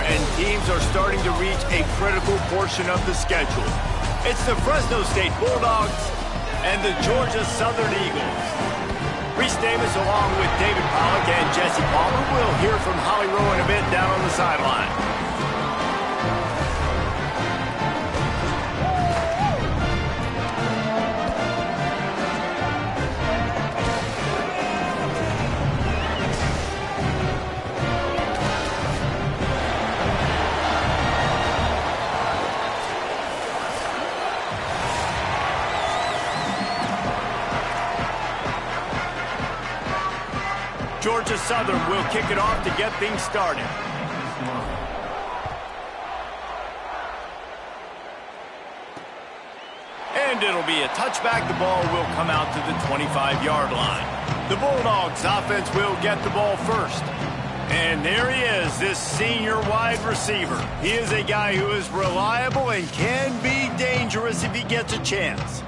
and teams are starting to reach a critical portion of the schedule. It's the Fresno State Bulldogs and the Georgia Southern Eagles. Reese Davis along with David Pollock and Jesse Palmer. We'll hear from Holly Rowe in a bit down on the sideline. Georgia Southern will kick it off to get things started. And it'll be a touchback. The ball will come out to the 25-yard line. The Bulldogs offense will get the ball first. And there he is, this senior wide receiver. He is a guy who is reliable and can be dangerous if he gets a chance.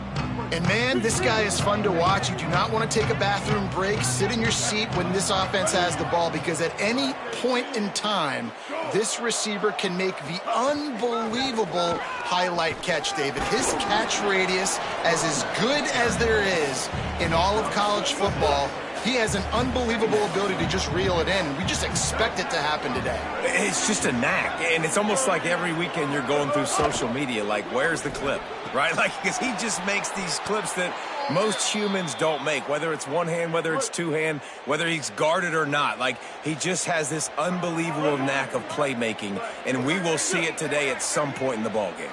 And, man, this guy is fun to watch. You do not want to take a bathroom break, sit in your seat when this offense has the ball, because at any point in time, this receiver can make the unbelievable highlight catch, David. His catch radius is as good as there is in all of college football. He has an unbelievable ability to just reel it in. We just expect it to happen today. It's just a knack, and it's almost like every weekend you're going through social media, like, where's the clip, right? Like, because he just makes these clips that most humans don't make, whether it's one hand, whether it's two hand, whether he's guarded or not. Like, he just has this unbelievable knack of playmaking, and we will see it today at some point in the ballgame.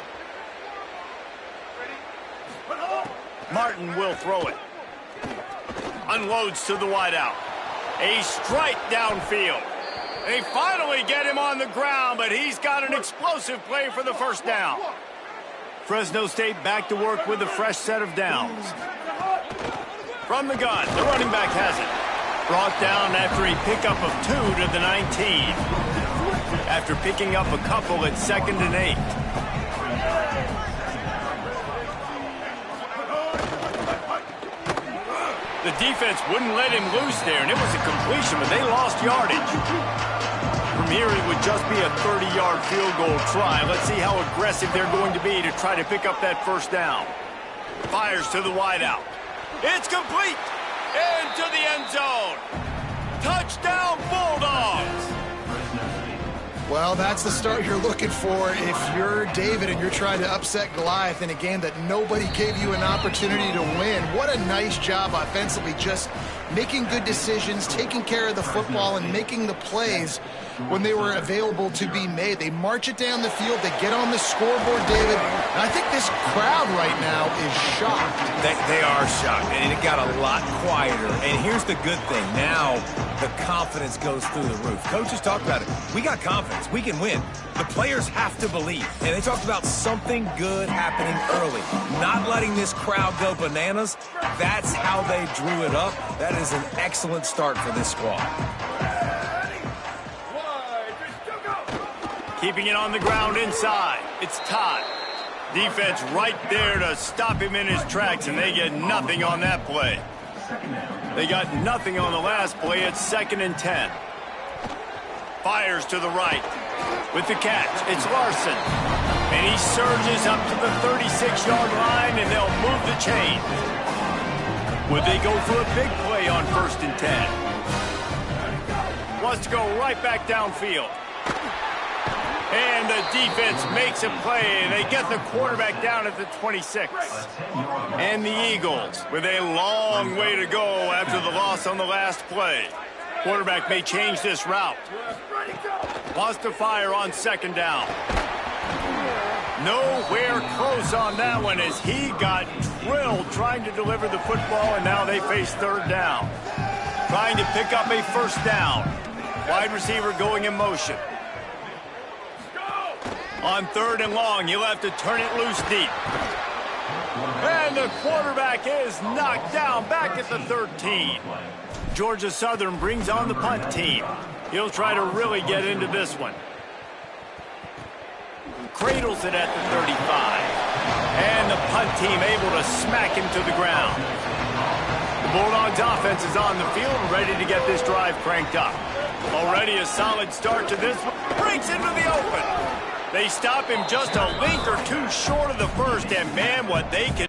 Martin will throw it. Unloads to the wideout. A strike downfield. They finally get him on the ground, but he's got an explosive play for the first down. Fresno State back to work with a fresh set of downs. From the gun, the running back has it. Brought down after a pickup of 2 to the 19. After picking up a couple at 2nd and 8. The defense wouldn't let him loose there, and it was a completion, but they lost yardage. From here, it would just be a 30-yard field goal try. Let's see how aggressive they're going to be to try to pick up that first down. Fires to the wideout. It's complete. Into the end zone. Touchdown, Bulldogs. Well, that's the start you're looking for if you're David and you're trying to upset Goliath in a game that nobody gave you an opportunity to win. What a nice job offensively, just making good decisions, taking care of the football, and making the plays when they were available to be made. They march it down the field. They get on the scoreboard, David. And I think this crowd right now is shocked. They are shocked, and it got a lot quieter. And here's the good thing. Now the confidence goes through the roof. Coaches talked about it. We got confidence. We can win. The players have to believe. And they talked about something good happening early. Not letting this crowd go bananas. That's how they drew it up. That is an excellent start for this squad. Keeping it on the ground inside. It's Todd. Defense right there to stop him in his tracks, and they get nothing on that play. They got nothing on the last play. It's 2nd and 10. Fires to the right. With the catch, it's Larson. And he surges up to the 36-yard line, and they'll move the chain. Would they go for a big play on 1st and 10? Wants to go right back downfield. And the defense makes a play, and they get the quarterback down at the 26. And the Eagles with a long way to go after the loss on the last play. Quarterback may change this route. Wants to fire on 2nd down. Nowhere close on that one as he got drilled trying to deliver the football, and now they face 3rd down. Trying to pick up a 1st down. Wide receiver going in motion. On 3rd and long, you'll have to turn it loose deep. And the quarterback is knocked down back at the 13. Georgia Southern brings on the punt team. He'll try to really get into this one. Cradles it at the 35. And the punt team able to smack him to the ground. The Bulldogs offense is on the field and ready to get this drive cranked up. Already a solid start to this one. Breaks into the open. They stop him just a length or two short of the first, and man, what they can.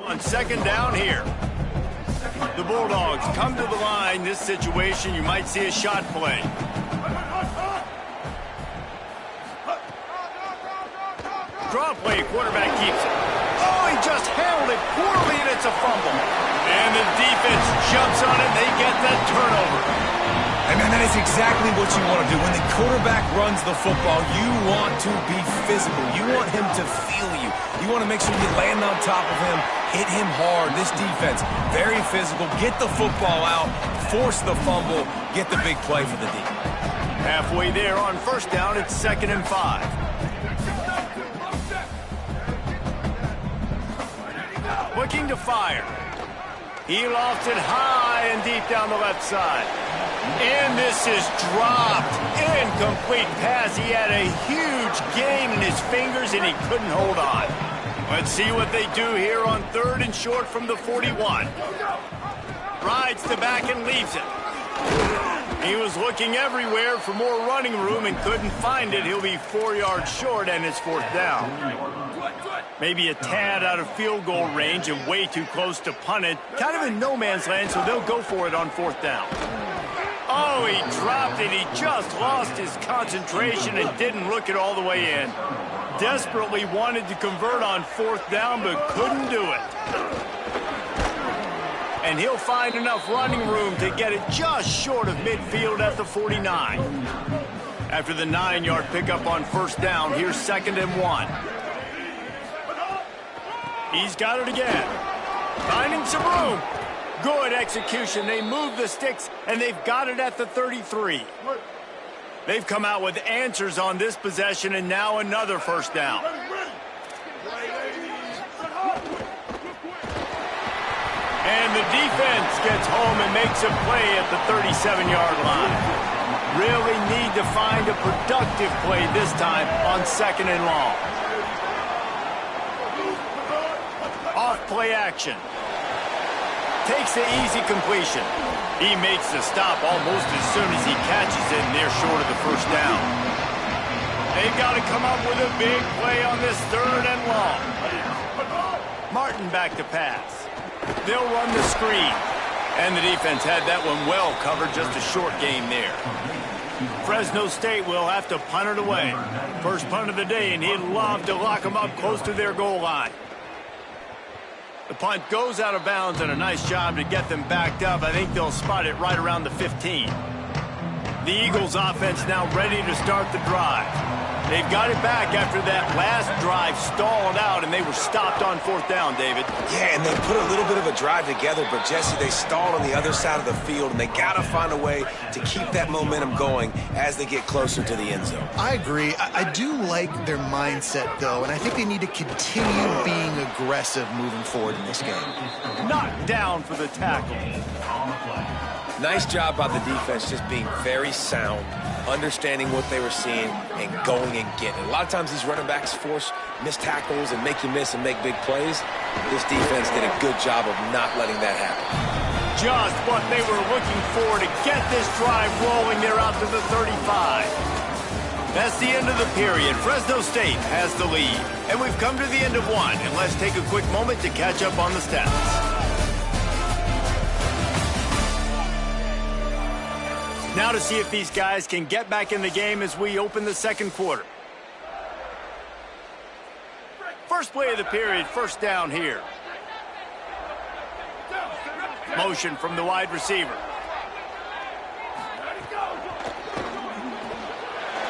On second down here. The Bulldogs come to the line. This situation, you might see a shot play. Draw play, quarterback keeps it. Oh, he just handled it poorly, and it's a fumble. And the defense jumps on it, they get that turnover. Hey, man, that is exactly what you want to do. When the quarterback runs the football, you want to be physical. You want him to feel you. You want to make sure you land on top of him, hit him hard. This defense, very physical. Get the football out, force the fumble, get the big play for the D. Halfway there on first down, it's 2nd and 5. Looking to fire. He lofts it high and deep down the left side. And this is dropped. Incomplete pass. He had a huge gain in his fingers, and he couldn't hold on. Let's see what they do here on 3rd and short from the 41. Rides the back and leaves it. He was looking everywhere for more running room and couldn't find it. He'll be 4 yards short, and it's 4th down. Maybe a tad out of field goal range and way too close to punt it. Kind of in no man's land, so they'll go for it on 4th down. Oh, he dropped it. He just lost his concentration and didn't look it all the way in. Desperately wanted to convert on 4th down, but couldn't do it. And he'll find enough running room to get it just short of midfield at the 49. After the 9-yard pickup on 1st down, here's 2nd and 1. He's got it again. Finding some room. Good execution. They move the sticks, and they've got it at the 33. They've come out with answers on this possession, and now another 1st down. And the defense gets home and makes a play at the 37-yard line. Really need to find a productive play this time on 2nd and long. play action. Takes the easy completion. He makes the stop almost as soon as he catches it, and they're short of the first down. They've got to come up with a big play on this 3rd and long. Martin back to pass. They'll run the screen. And the defense had that one well covered, just a short game there. Fresno State will have to punt it away. First punt of the day, and he'd love to lock them up close to their goal line. The punt goes out of bounds, and a nice job to get them backed up. I think they'll spot it right around the 15. The Eagles offense now ready to start the drive. They've got it back after that last drive stalled out, and they were stopped on 4th down, David. Yeah, and they put a little bit of a drive together, but, Jesse, they stalled on the other side of the field, and they got to find a way to keep that momentum going as they get closer to the end zone. I agree. I do like their mindset, though, and I think they need to continue being aggressive moving forward in this game. Knocked down for the tackle. Nice job by the defense just being very sound, understanding what they were seeing, and going and getting it. A lot of times these running backs force missed tackles and make you miss and make big plays. This defense did a good job of not letting that happen. Just what they were looking for to get this drive rolling. They're out to the 35. That's the end of the period. Fresno State has the lead. And we've come to the end of one. And let's take a quick moment to catch up on the stats. Now to see if these guys can get back in the game as we open the 2nd quarter. First play of the period, 1st down here. Motion from the wide receiver.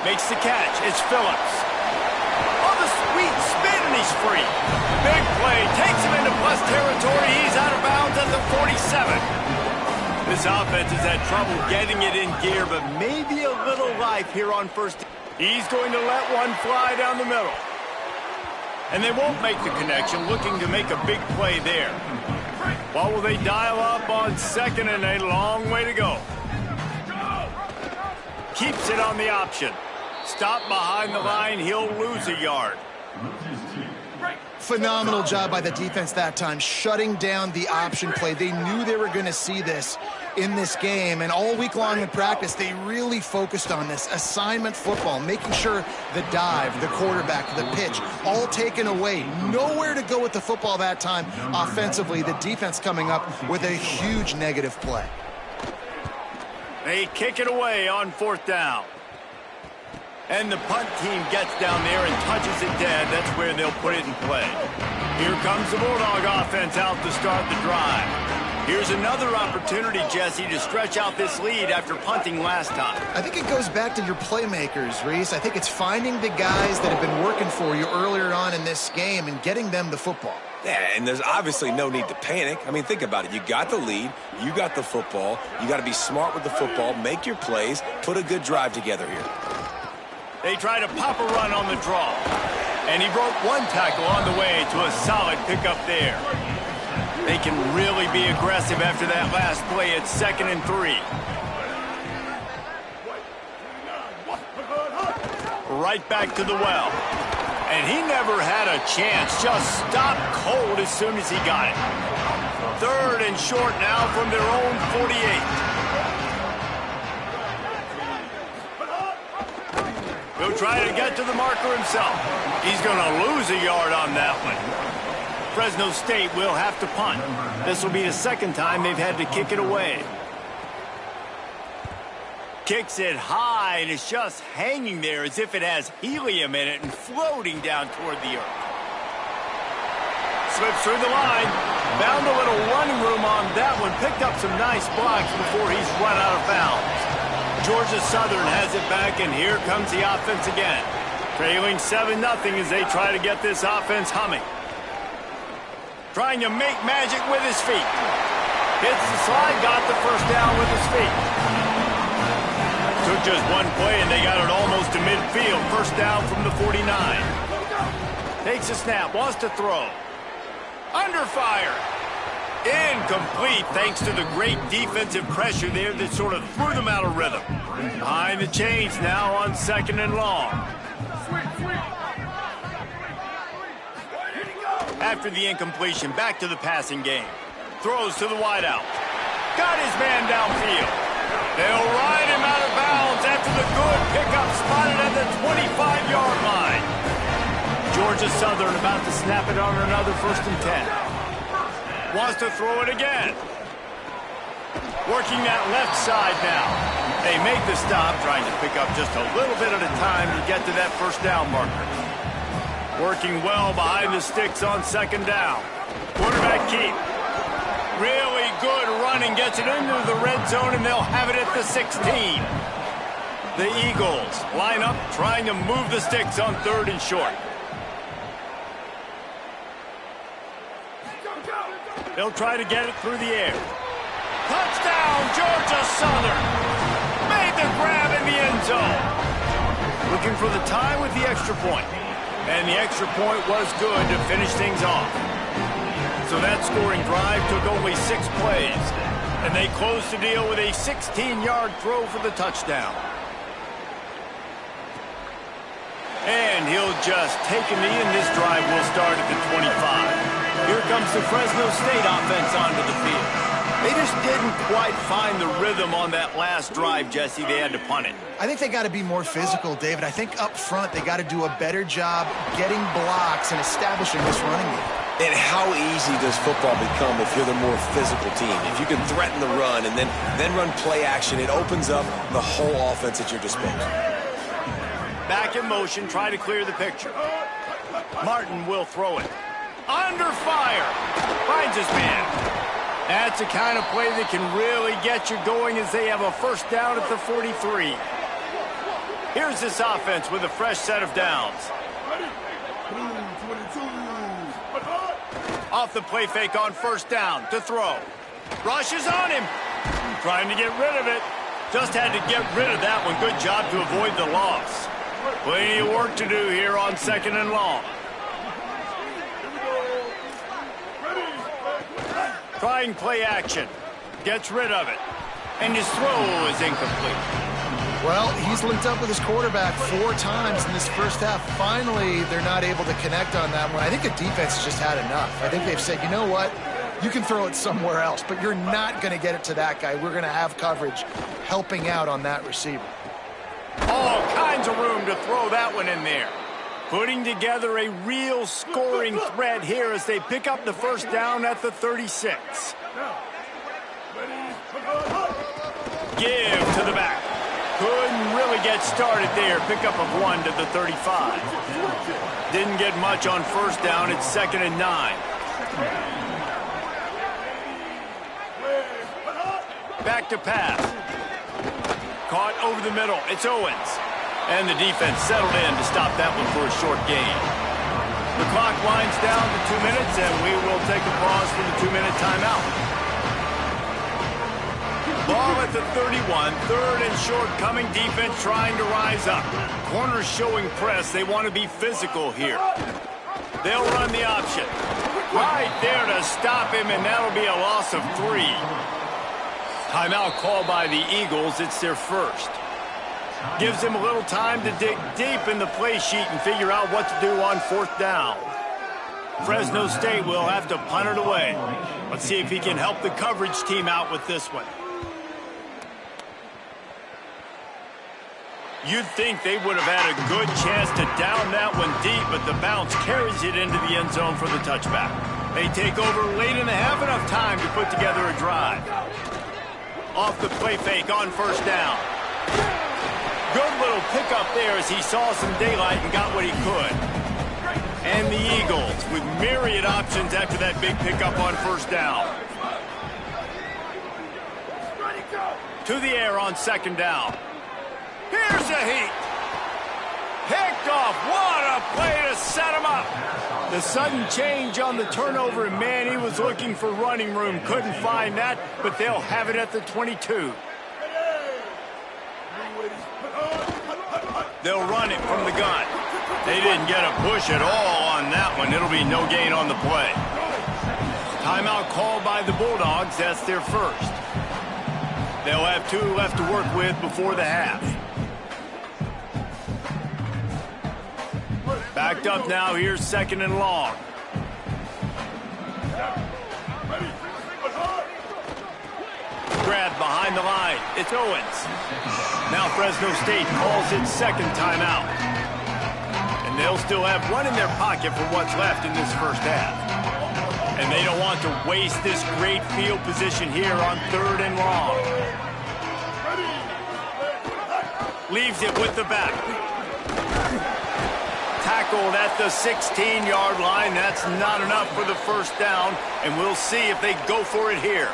Makes the catch. It's Phillips. Oh, the sweet spin, and he's free. Big play. Takes him into plus territory. He's out of bounds at the 47. This offense has had trouble getting it in gear, but maybe a little life here on 1st. He's going to let one fly down the middle. And they won't make the connection, looking to make a big play there. What will they dial up on 2nd and a long way to go? Keeps it on the option. Stop behind the line, he'll lose a yard. Phenomenal job by the defense that time, shutting down the option play. They knew they were going to see this in this game, and all week long in practice, they really focused on this assignment football, making sure the dive, the quarterback, the pitch, all taken away. Nowhere to go with the football that time offensively. The defense coming up with a huge negative play. They kick it away on 4th down. And the punt team gets down there and touches it dead. That's where they'll put it in play. Here comes the Bulldog offense out to start the drive. Here's another opportunity, Jesse, to stretch out this lead after punting last time. I think it goes back to your playmakers, Reese. I think it's finding the guys that have been working for you earlier on in this game and getting them the football. Yeah, and there's obviously no need to panic. I mean, think about it. You got the lead. You got the football. You got to be smart with the football, make your plays, put a good drive together here. They try to pop a run on the draw. And he broke one tackle on the way to a solid pickup there. They can really be aggressive after that last play at 2nd and 3. Right back to the well. And he never had a chance. Just stopped cold as soon as he got it. 3rd and short now from their own 48. He'll try to get to the marker himself. He's going to lose a yard on that one. Fresno State will have to punt. This will be the 2nd time they've had to kick it away. Kicks it high, and it's just hanging there as if it has helium in it and floating down toward the earth. Slips through the line. Found a little running room on that one. Picked up some nice blocks before he's run out of bounds. Georgia Southern has it back, and here comes the offense again. Trailing 7-0 as they try to get this offense humming. Trying to make magic with his feet. Hits the slide, got the 1st down with his feet. Took just one play, and they got it almost to midfield. 1st down from the 49. Takes a snap, wants to throw. Under fire. Incomplete, thanks to the great defensive pressure there that sort of threw them out of rhythm. Behind the chains now on 2nd and long. After the incompletion, back to the passing game. Throws to the wideout. Got his man downfield. They'll ride him out of bounds after the good pickup spotted at the 25-yard line. Georgia Southern about to snap it on another 1st and 10. Wants to throw it again. Working that left side now. They make the stop, trying to pick up just a little bit at a time to get to that 1st down marker. Working well behind the sticks on 2nd down. Quarterback keep. Really good running, gets it into the red zone, and they'll have it at the 16. The Eagles line up, trying to move the sticks on 3rd and short. They'll try to get it through the air. Touchdown, Georgia Southern. Made the grab in the end zone. Looking for the tie with the extra point. And the extra point was good to finish things off. So that scoring drive took only 6 plays. And they closed the deal with a 16-yard throw for the touchdown. And he'll just take a knee, and this drive will start at the 25. Here comes the Fresno State offense onto the field. They just didn't quite find the rhythm on that last drive, Jesse. They had to punt it. I think they got to be more physical, David. I think up front they got to do a better job getting blocks and establishing this running game. And how easy does football become if you're the more physical team? If you can threaten the run and then run play action, it opens up the whole offense at your disposal. Back in motion, try to clear the picture. Martin will throw it. Under fire. Finds his man. That's the kind of play that can really get you going as they have a 1st down at the 43. Here's this offense with a fresh set of downs. Off the play fake on 1st down to throw. Rushes on him. Trying to get rid of it. Just had to get rid of that one. Good job to avoid the loss. Plenty of work to do here on 2nd and long. Trying play action. Gets rid of it. And his throw is incomplete. Well, he's linked up with his quarterback 4 times in this 1st half. Finally, they're not able to connect on that one. I think the defense has just had enough. I think they've said, you know what? You can throw it somewhere else, but you're not going to get it to that guy. We're going to have coverage helping out on that receiver. All kinds of room to throw that one in there. Putting together a real scoring threat here as they pick up the 1st down at the 36. Give to the back. Couldn't really get started there. Pickup of 1 to the 35. Didn't get much on 1st down. It's 2nd and 9. Back to pass. Caught over the middle. It's Owens. And the defense settled in to stop that one for a short gain. The clock winds down to 2 minutes, and we will take a pause for the 2-minute timeout. Ball at the 31, 3rd and short coming. Defense trying to rise up. Corners showing press. They want to be physical here. They'll run the option. Right there to stop him, and that'll be a loss of 3. Timeout called by the Eagles. It's their 1st. Gives him a little time to dig deep in the play sheet and figure out what to do on 4th down. Fresno State will have to punt it away. Let's see if he can help the coverage team out with this one. You'd think they would have had a good chance to down that one deep, but the bounce carries it into the end zone for the touchback. They take over late in the half, enough time to put together a drive. Off the play fake on 1st down. Good little pickup there as he saw some daylight and got what he could. And the Eagles with myriad options after that big pickup on 1st down. To the air on 2nd down. Here's a heat. Picked off. What a play to set him up. The sudden change on the turnover, and man, he was looking for running room. Couldn't find that, but they'll have it at the 22. They'll run it from the gun. They didn't get a push at all on that one. It'll be no gain on the play. Timeout called by the Bulldogs. That's their 1st. They'll have 2 left to work with before the half. Backed up now. Here's 2nd and long. behind the line. It's Owens. Now Fresno State calls its second timeout. And they'll still have one in their pocket for what's left in this first half. And they don't want to waste this great field position here on 3rd and long. Leaves it with the back. Tackled at the 16-yard line. That's not enough for the first down, and we'll see if they go for it here.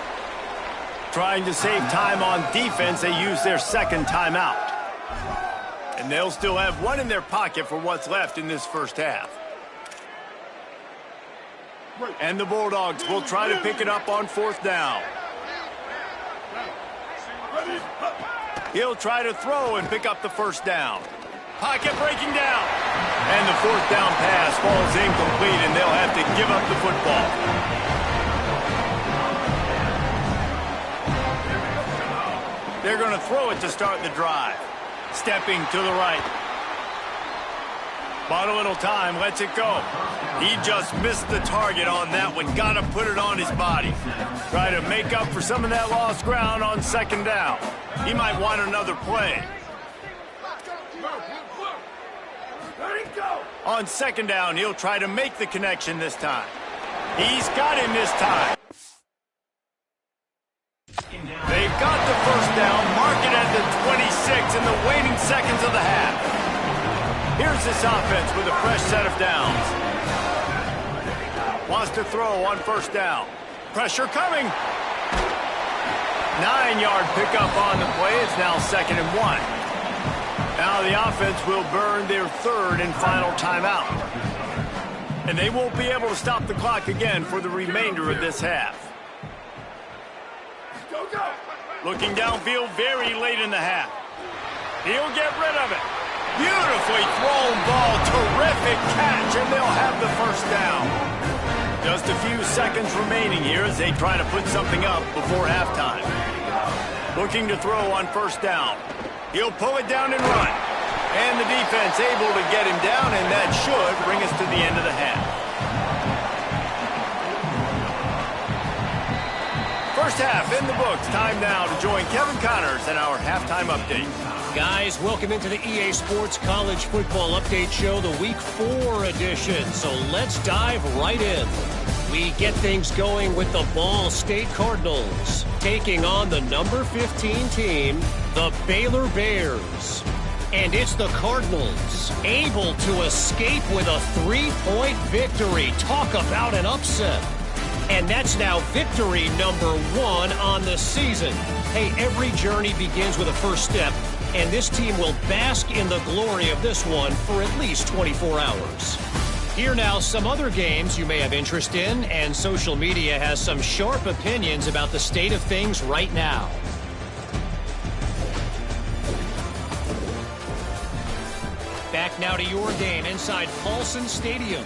Trying to save time on defense, they use their second timeout. And they'll still have one in their pocket for what's left in this first half. And the Bulldogs will try to pick it up on 4th down. He'll try to throw and pick up the first down. Pocket breaking down. And the 4th down pass falls incomplete, and they'll have to give up the football. They're going to throw it to start the drive. Stepping to the right. Bought a little time, lets it go. He just missed the target on that one. Got to put it on his body. Try to make up for some of that lost ground on 2nd down. He might want another play. On 2nd down, he'll try to make the connection this time. He's got him this time. They've got the first down, mark it at the 26 in the waning seconds of the half. Here's this offense with a fresh set of downs. Wants to throw on 1st down. Pressure coming. 9-yard pickup on the play. It's now 2nd and 1. Now the offense will burn their 3rd and final timeout. And they won't be able to stop the clock again for the remainder of this half. Looking downfield very late in the half. He'll get rid of it. Beautifully thrown ball. Terrific catch, and they'll have the first down. Just a few seconds remaining here as they try to put something up before halftime. Looking to throw on 1st down. He'll pull it down and run. And the defense able to get him down, and that should bring us to the end of the half. First half in the books. Time now to join Kevin Connors in our halftime update. Guys, welcome into the EA Sports College Football Update Show, the Week 4 edition. So let's dive right in. We get things going with the Ball State Cardinals taking on the number 15 team, the Baylor Bears. And it's the Cardinals able to escape with a 3-point victory. Talk about an upset. And that's now victory number 1 on the season. Hey, every journey begins with a first step, and this team will bask in the glory of this one for at least 24 hours. Here now, some other games you may have interest in, and social media has some sharp opinions about the state of things right now. Back now to your game inside Paulson Stadium.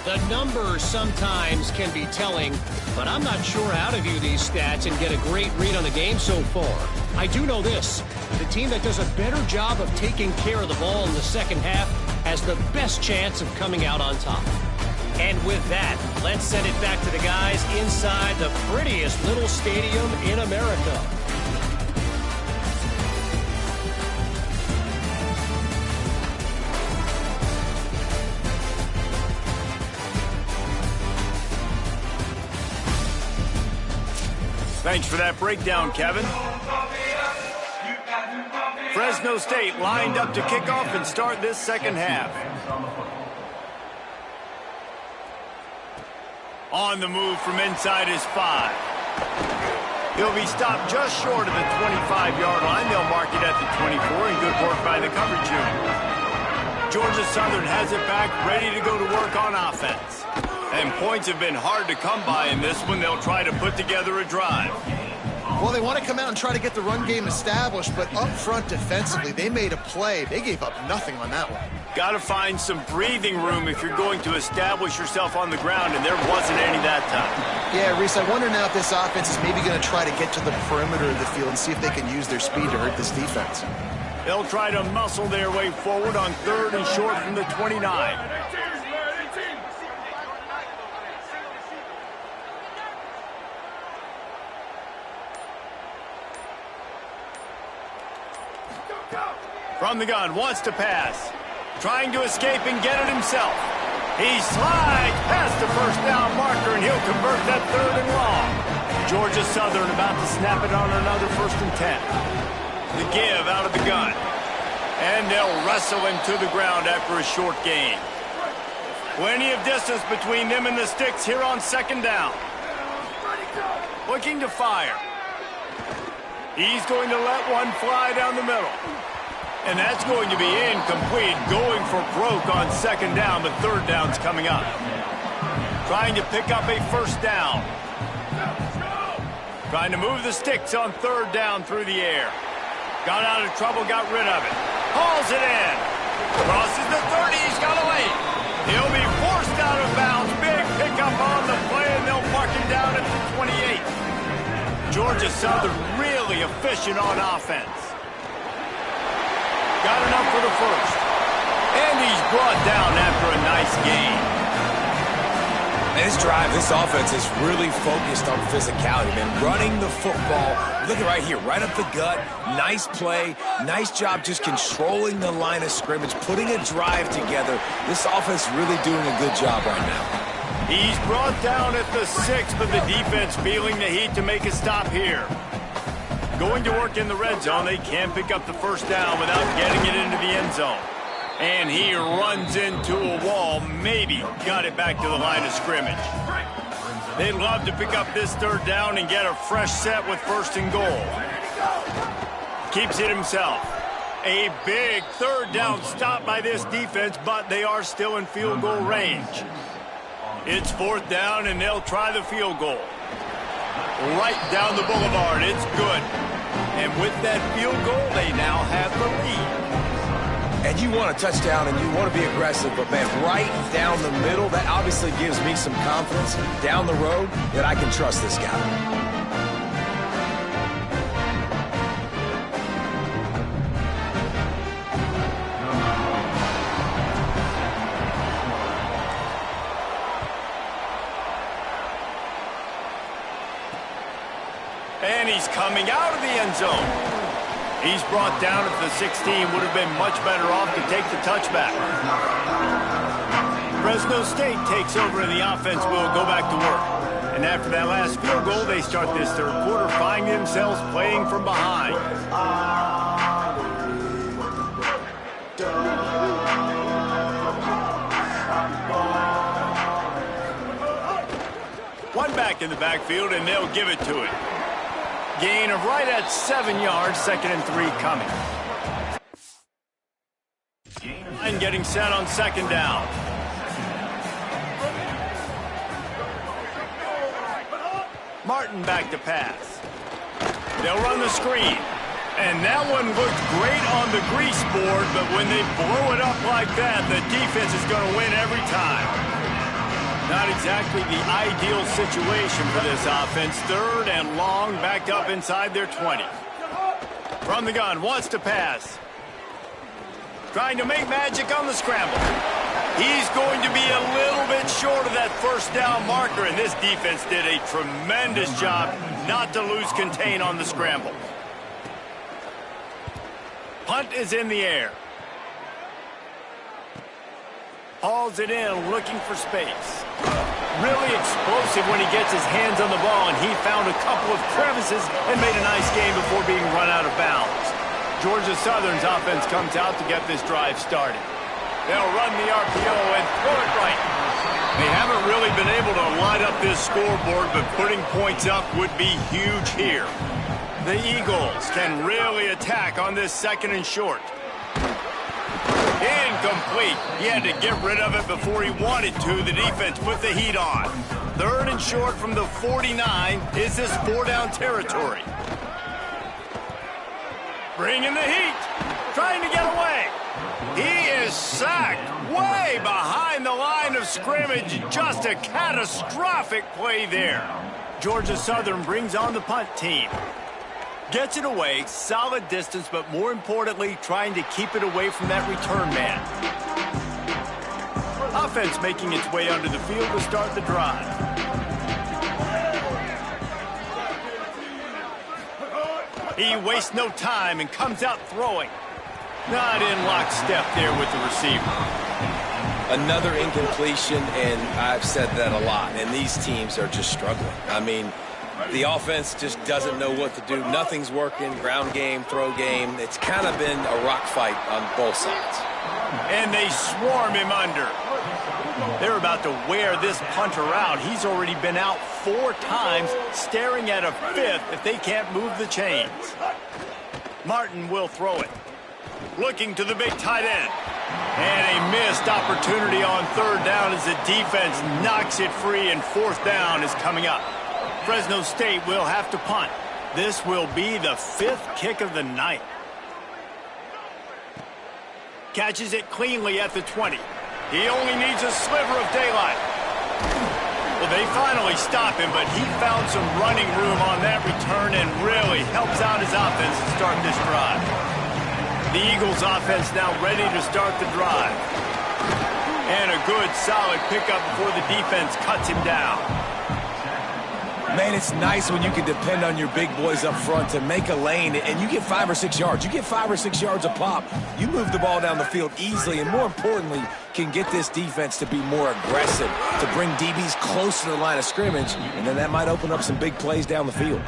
The numbers sometimes can be telling, but I'm not sure how to view these stats and get a great read on the game so far. I do know this. The team that does a better job of taking care of the ball in the second half has the best chance of coming out on top. And with that, let's send it back to the guys inside the prettiest little stadium in America. Thanks for that breakdown, Kevin. Fresno State lined up to kick off and start this second half. On the move from inside his 5. He'll be stopped just short of the 25-yard line. They'll mark it at the 24, and good work by the coverage unit. Georgia Southern has it back, ready to go to work on offense. And points have been hard to come by in this one. They'll try to put together a drive. Well, they want to come out and try to get the run game established, but up front defensively, they made a play. They gave up nothing on that one. Got to find some breathing room if you're going to establish yourself on the ground, and there wasn't any that time. Yeah, Reese, I wonder now if this offense is maybe going to try to get to the perimeter of the field and see if they can use their speed to hurt this defense. They'll try to muscle their way forward on 3rd and short from the 29. From the gun, wants to pass. Trying to escape and get it himself. He slides past the first down marker, and he'll convert that 3rd and long. Georgia Southern about to snap it on another 1st and 10. The give out of the gun. And they'll wrestle him to the ground after a short gain. Plenty of distance between them and the sticks here on 2nd down. Looking to fire. He's going to let one fly down the middle. And that's going to be incomplete, going for broke on 2nd down, but 3rd down's coming up. Trying to pick up a 1st down. Trying to move the sticks on 3rd down through the air. Got out of trouble, got rid of it. Hauls it in. Crosses the 30, he's got away. He'll be forced out of bounds. Big pickup on the play, and they'll mark him down at the 28. Georgia Southern really efficient on offense. Got enough for the 1st. And he's brought down after a nice gain. This drive, this offense is really focused on physicality, man. Running the football. Look at right here, right up the gut. Nice play. Nice job just controlling the line of scrimmage, putting a drive together. This offense really doing a good job right now. He's brought down at the 6, but the defense feeling the heat to make a stop here. Going to work in the red zone. They can't pick up the 1st down without getting it into the end zone. And he runs into a wall. Maybe got it back to the line of scrimmage. They'd love to pick up this 3rd down and get a fresh set with 1st and goal. Keeps it himself. A big 3rd down stop by this defense, but they are still in field goal range. It's 4th down, and they'll try the field goal. Right down the boulevard. It's good. And with that field goal, they now have the lead. And you want a touchdown, and you want to be aggressive, but, man, right down the middle, that obviously gives me some confidence down the road that I can trust this guy. And he's coming out of the end zone. He's brought down at the 16. Would have been much better off to take the touchback. Fresno State takes over and the offense will go back to work. And after that last field goal, they start this 3rd quarter, finding themselves playing from behind. One back in the backfield, and they'll give it to it. Gain of right at 7 yards, 2nd and 3 coming. And getting set on 2nd down. Martin back to pass. They'll run the screen. And that one looked great on the grease board, but when they blow it up like that, the defense is going to win every time. Not exactly the ideal situation for this offense. 3rd and long, backed up inside their 20. From the gun, wants to pass. Trying to make magic on the scramble. He's going to be a little bit short of that 1st down marker, and this defense did a tremendous job not to lose contain on the scramble. Punt is in the air. Hauls it in, looking for space. Really explosive when he gets his hands on the ball, and he found a couple of crevices and made a nice game before being run out of bounds. Georgia Southern's offense comes out to get this drive started. They'll run the RPO and throw it right. They haven't really been able to light up this scoreboard, but putting points up would be huge here. The Eagles can really attack on this 2nd and short. Incomplete. He had to get rid of it before he wanted to. The defense put the heat on. 3rd and short from the 49. Is this 4-down territory? Bringing the heat. Trying to get away. He is sacked way behind the line of scrimmage. Just a catastrophic play there. Georgia Southern brings on the punt team. Gets it away, solid distance, but more importantly, trying to keep it away from that return man. Offense making its way onto the field to start the drive. He wastes no time and comes out throwing. Not in lockstep there with the receiver. Another incompletion, and I've said that a lot, and these teams are just struggling. I mean, the offense just doesn't know what to do. Nothing's working, ground game, throw game. It's kind of been a rock fight on both sides. And they swarm him under. They're about to wear this punter out. He's already been out 4 times, staring at a 5th if they can't move the chains. Martin will throw it. Looking to the big tight end. And a missed opportunity on 3rd down as the defense knocks it free, and 4th down is coming up. Fresno State will have to punt. This will be the 5th kick of the night. Catches it cleanly at the 20. He only needs a sliver of daylight. Well, they finally stop him, but he found some running room on that return and really helps out his offense to start this drive. The Eagles offense now ready to start the drive. And a good, solid pickup before the defense cuts him down. Man, it's nice when you can depend on your big boys up front to make a lane, and you get 5 or 6 yards. You get 5 or 6 yards a pop. You move the ball down the field easily, and more importantly, can get this defense to be more aggressive, to bring DBs close to the line of scrimmage, and then that might open up some big plays down the field.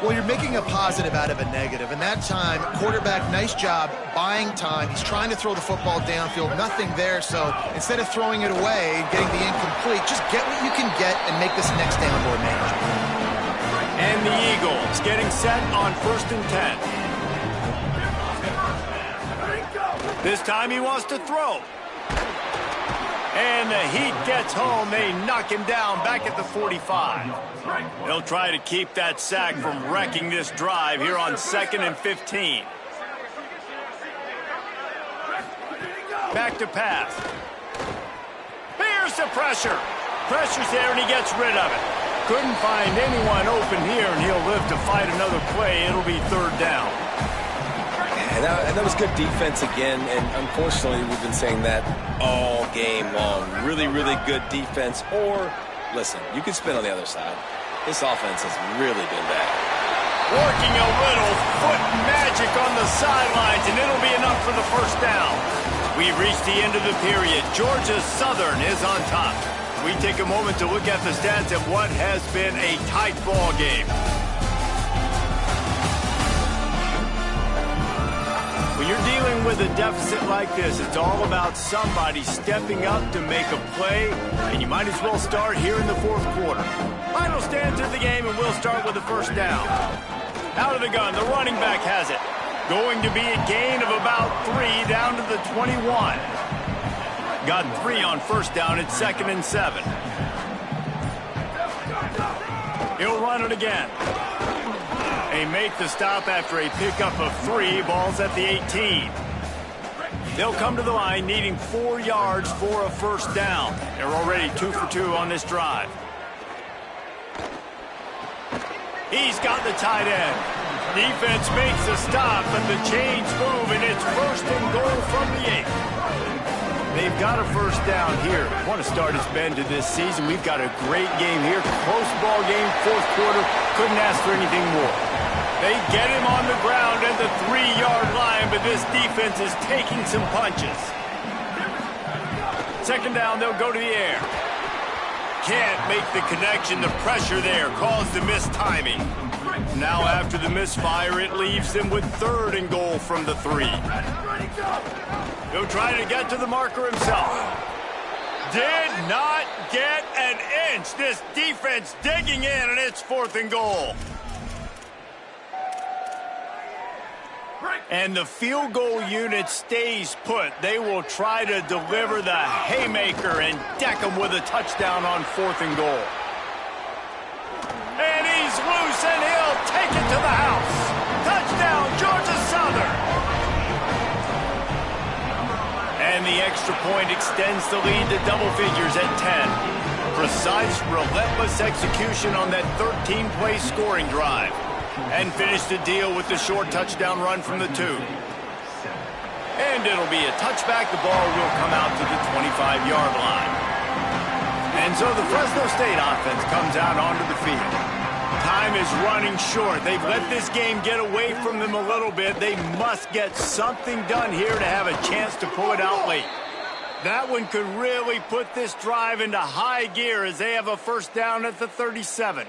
Well, you're making a positive out of a negative. And that time, quarterback, nice job buying time. He's trying to throw the football downfield. Nothing there. So instead of throwing it away and getting the incomplete, just get what you can get and make this next down more manageable. And the Eagles getting set on 1st and 10. This time he wants to throw. And the heat gets home. They knock him down back at the 45. They'll try to keep that sack from wrecking this drive here on 2nd and 15. Back to pass. Here's the pressure. Pressure's there, and he gets rid of it. Couldn't find anyone open here, and he'll live to fight another play. It'll be 3rd down. And that was good defense again, and unfortunately we've been saying that all game long. Really, really good defense. Or, listen, you can spin on the other side. This offense has really been bad. Working a little foot magic on the sidelines, and it'll be enough for the 1st down. We've reached the end of the period. Georgia Southern is on top. We take a moment to look at the stats of what has been a tight ball game. When you're dealing with a deficit like this, it's all about somebody stepping up to make a play, and you might as well start here in the 4th quarter. Final stance of the game, and we'll start with the 1st down. Out of the gun, the running back has it. Going to be a gain of about 3 down to the 21. Got 3 on 1st down at 2nd and 7. He'll run it again. They make the stop after a pickup of 3. Ball's at the 18. They'll come to the line needing 4 yards for a 1st down. They're already 2 for 2 on this drive. He's got the tight end. Defense makes a stop, but the chains move, and it's 1st and goal from the 8. They've got a 1st down here. What a start it's been to this season. We've got a great game here. Close ball game, 4th quarter. Couldn't ask for anything more. They get him on the ground at the 3-yard line, but this defense is taking some punches. 2nd down, they'll go to the air. Can't make the connection. The pressure there caused the mistiming. Now after the misfire, it leaves them with 3rd and goal from the 3. He'll try to get to the marker himself. Did not get an inch. This defense digging in, and it's 4th and goal. And the field goal unit stays put. They will try to deliver the haymaker and deck them with a touchdown on 4th and goal. And he's loose, and he'll take it to the house. Touchdown, Georgia Southern. And the extra point extends the lead to double figures at 10. Precise, relentless execution on that 13-play scoring drive. And finish the deal with the short touchdown run from the 2. And it'll be a touchback. The ball will come out to the 25-yard line. And so the Fresno State offense comes out onto the field. Time is running short. They've let this game get away from them a little bit. They must get something done here to have a chance to pull it out late. That one could really put this drive into high gear as they have a first down at the 37.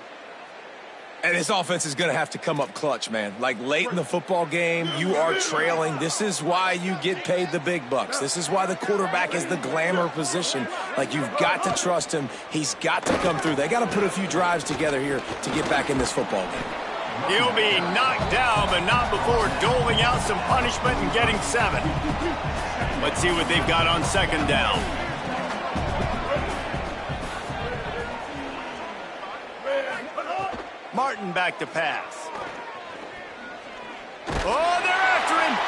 And this offense is going to have to come up clutch, man. Like, late in the football game, you are trailing. This is why you get paid the big bucks. This is why the quarterback is the glamour position. Like, you've got to trust him. He's got to come through. They got to put a few drives together here to get back in this football game. He'll be knocked down, but not before doling out some punishment and getting 7. Let's see what they've got on second down. Martin back to pass. Oh, they're after him.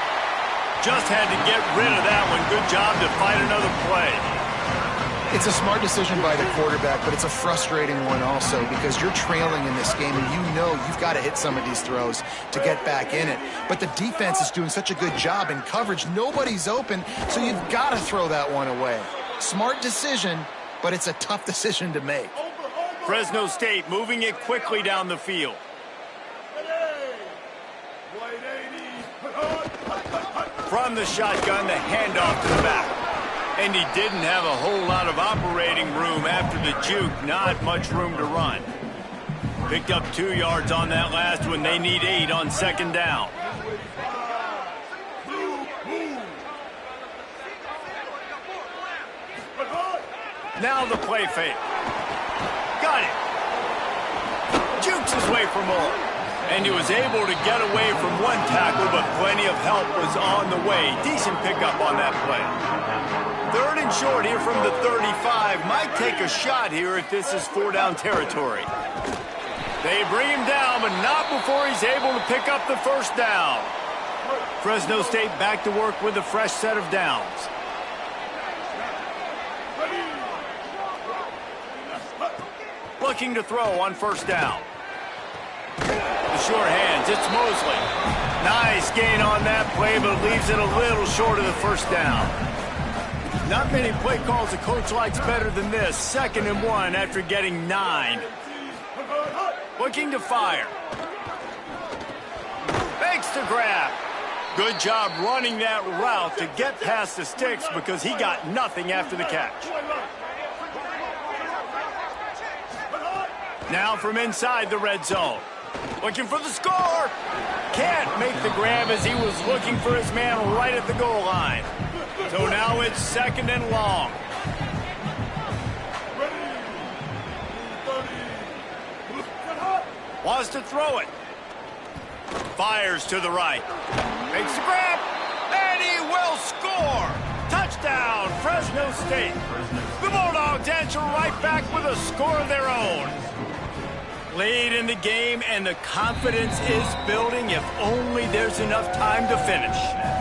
Just had to get rid of that one. Good job to find another play. It's a smart decision by the quarterback, but it's a frustrating one also because you're trailing in this game and you know you've got to hit some of these throws to get back in it. But the defense is doing such a good job in coverage. Nobody's open, so you've got to throw that one away. Smart decision, but it's a tough decision to make. Fresno State moving it quickly down the field. From the shotgun, the handoff to the back. And he didn't have a whole lot of operating room after the juke. Not much room to run. Picked up 2 yards on that last one. They need 8 on second down. Now the play fake. Got it. Jukes his way for more. And he was able to get away from one tackle, but plenty of help was on the way. Decent pickup on that play. 3rd and short here from the 35. Might take a shot here if this is 4-down territory. They bring him down, but not before he's able to pick up the first down. Fresno State back to work with a fresh set of downs. Looking to throw on first down. The short hands, it's Mosley. Nice gain on that play, but leaves it a little short of the first down. Not many play calls a coach likes better than this. 2nd and 1 after getting 9. Looking to fire. Makes the grab. Good job running that route to get past the sticks because he got nothing after the catch. Now from inside the red zone. Looking for the score. Can't make the grab as he was looking for his man right at the goal line. So now it's 2nd and long. Wants to throw it. Fires to the right. Makes the grab. And he will score. Touchdown, Fresno State. The Bulldogs answer right back with a score of their own. Lead in the game, and the confidence is building if only there's enough time to finish.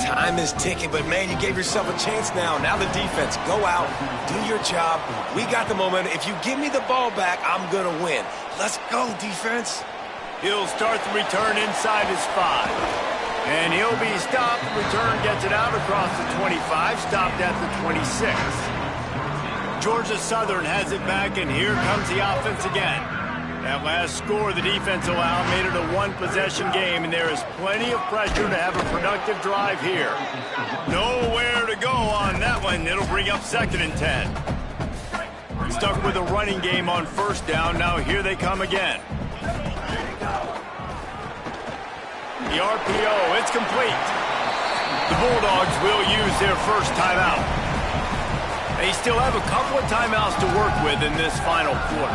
Time is ticking, but, man, you gave yourself a chance now. Now the defense, go out, do your job. We got the momentum. If you give me the ball back, I'm going to win. Let's go, defense. He'll start the return inside his 5. And he'll be stopped. The return gets it out across the 25, stopped at the 26. Georgia Southern has it back, and here comes the offense again. That last score the defense allowed made it a 1-possession game, and there is plenty of pressure to have a productive drive here. Nowhere to go on that one. It'll bring up 2nd and 10. Stuck with a running game on first down. Now here they come again. The RPO, it's complete. The Bulldogs will use their first timeout. They still have a couple of timeouts to work with in this final quarter.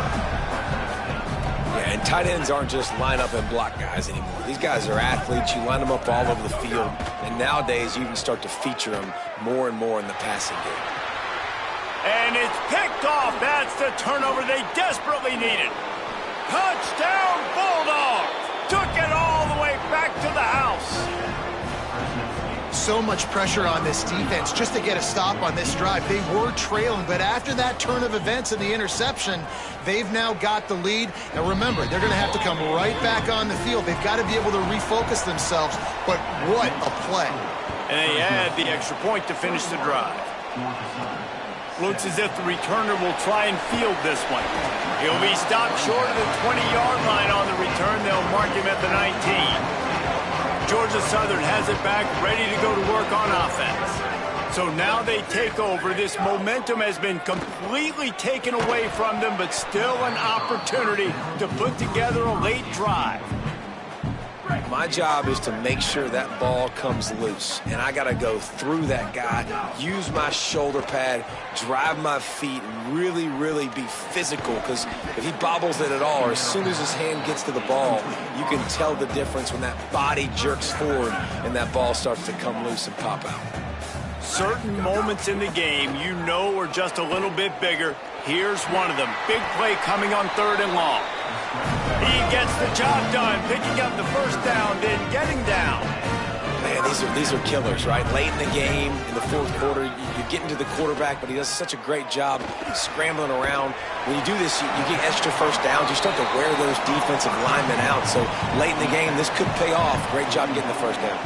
Yeah, and tight ends aren't just line up and block guys anymore. These guys are athletes. You line them up all over the field. And nowadays, you can start to feature them more and more in the passing game. And it's picked off. That's the turnover they desperately needed. Touchdown, Bulldogs! Took it all the way back to the house. So much pressure on this defense just to get a stop on this drive. They were trailing, but after that turn of events and the interception, they've now got the lead. And remember, they're going to have to come right back on the field. They've got to be able to refocus themselves. But what a play. And they add the extra point to finish the drive. Looks as if the returner will try and field this one. He'll be stopped short of the 20-yard line on the return. mark him at the 19. Georgia Southern has it back, ready to go to work on offense. So now they take over. This momentum has been completely taken away from them, but still an opportunity to put together a late drive. My job is to make sure that ball comes loose, and I got to go through that guy, use my shoulder pad, drive my feet, and really, really be physical, because if he bobbles it at all, or as soon as his hand gets to the ball, you can tell the difference when that body jerks forward and that ball starts to come loose and pop out. Certain moments in the game you know are just a little bit bigger. Here's one of them. Big play coming on 3rd and long. He gets the job done, picking up the first down, then getting down. Man, these are killers, right? Late in the game, in the 4th quarter, you're getting to the quarterback, but he does such a great job scrambling around. When you do this, you get extra first downs. You start to wear those defensive linemen out. So late in the game, this could pay off. Great job getting the first down.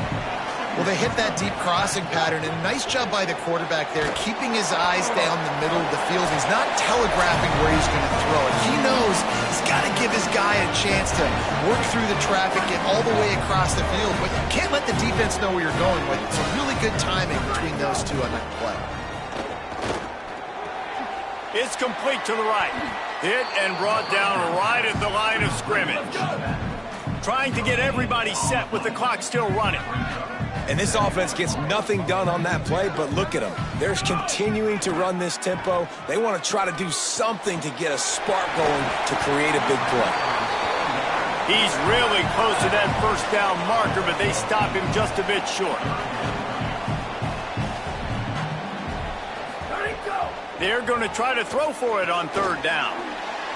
Well, they hit that deep crossing pattern, and nice job by the quarterback there, keeping his eyes down the middle of the field. He's not telegraphing where he's going to throw it. He knows he's got to give his guy a chance to work through the traffic, get all the way across the field, but you can't let the defense know where you're going with it. So really good timing between those two on that play. It's complete to the right. Hit and brought down right at the line of scrimmage. Trying to get everybody set with the clock still running. And this offense gets nothing done on that play, but look at them. They're continuing to run this tempo. They want to try to do something to get a spark going to create a big play. He's really close to that first down marker, but they stop him just a bit short. They're going to try to throw for it on 3rd down.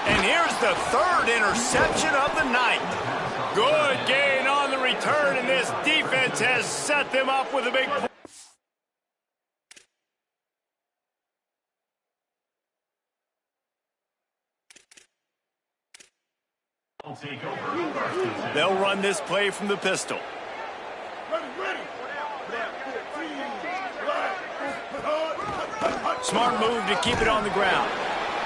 And here's the 3rd interception of the night. Good gain on the return, and this defense has set them up with a big play. They'll run this play from the pistol. Smart move to keep it on the ground.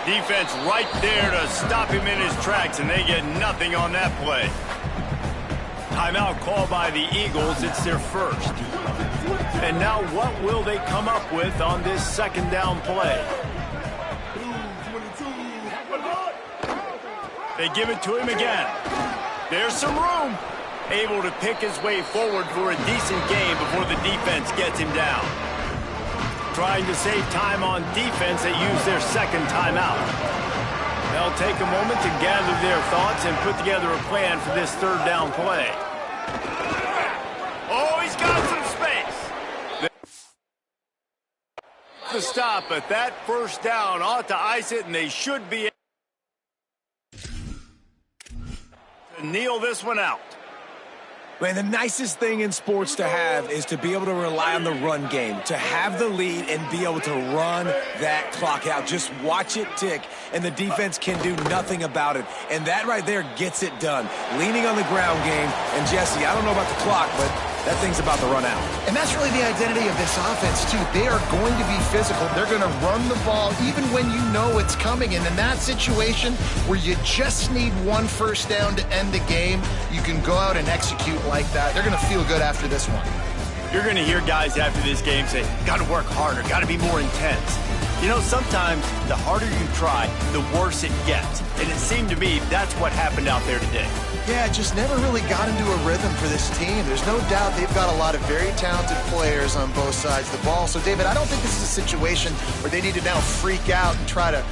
Defense right there to stop him in his tracks, and they get nothing on that play. Timeout called by the Eagles. It's their first. And now what will they come up with on this 2nd down play? They give it to him again. There's some room. Able to pick his way forward for a decent game before the defense gets him down. Trying to save time on defense, they use their 2nd timeout. They'll take a moment to gather their thoughts and put together a plan for this 3rd down play. Oh, he's got some space. The stop, but that first down ought to ice it, and they should be able to kneel this one out. Man, the nicest thing in sports to have is to be able to rely on the run game, to have the lead and be able to run that clock out. Just watch it tick, and the defense can do nothing about it. And that right there gets it done. Leaning on the ground game, and Jesse, I don't know about the clock, but that thing's about to run out. And that's really the identity of this offense, too. They are going to be physical. They're going to run the ball even when you know it's coming. And in that situation where you just need one first down to end the game, you can go out and execute like that. They're going to feel good after this one. You're going to hear guys after this game say, got to work harder, got to be more intense. You know, sometimes the harder you try, the worse it gets. And it seemed to me that's what happened out there today. Yeah, just never really got into a rhythm for this team. There's no doubt they've got a lot of very talented players on both sides of the ball. So, David, I don't think this is a situation where they need to now freak out and try to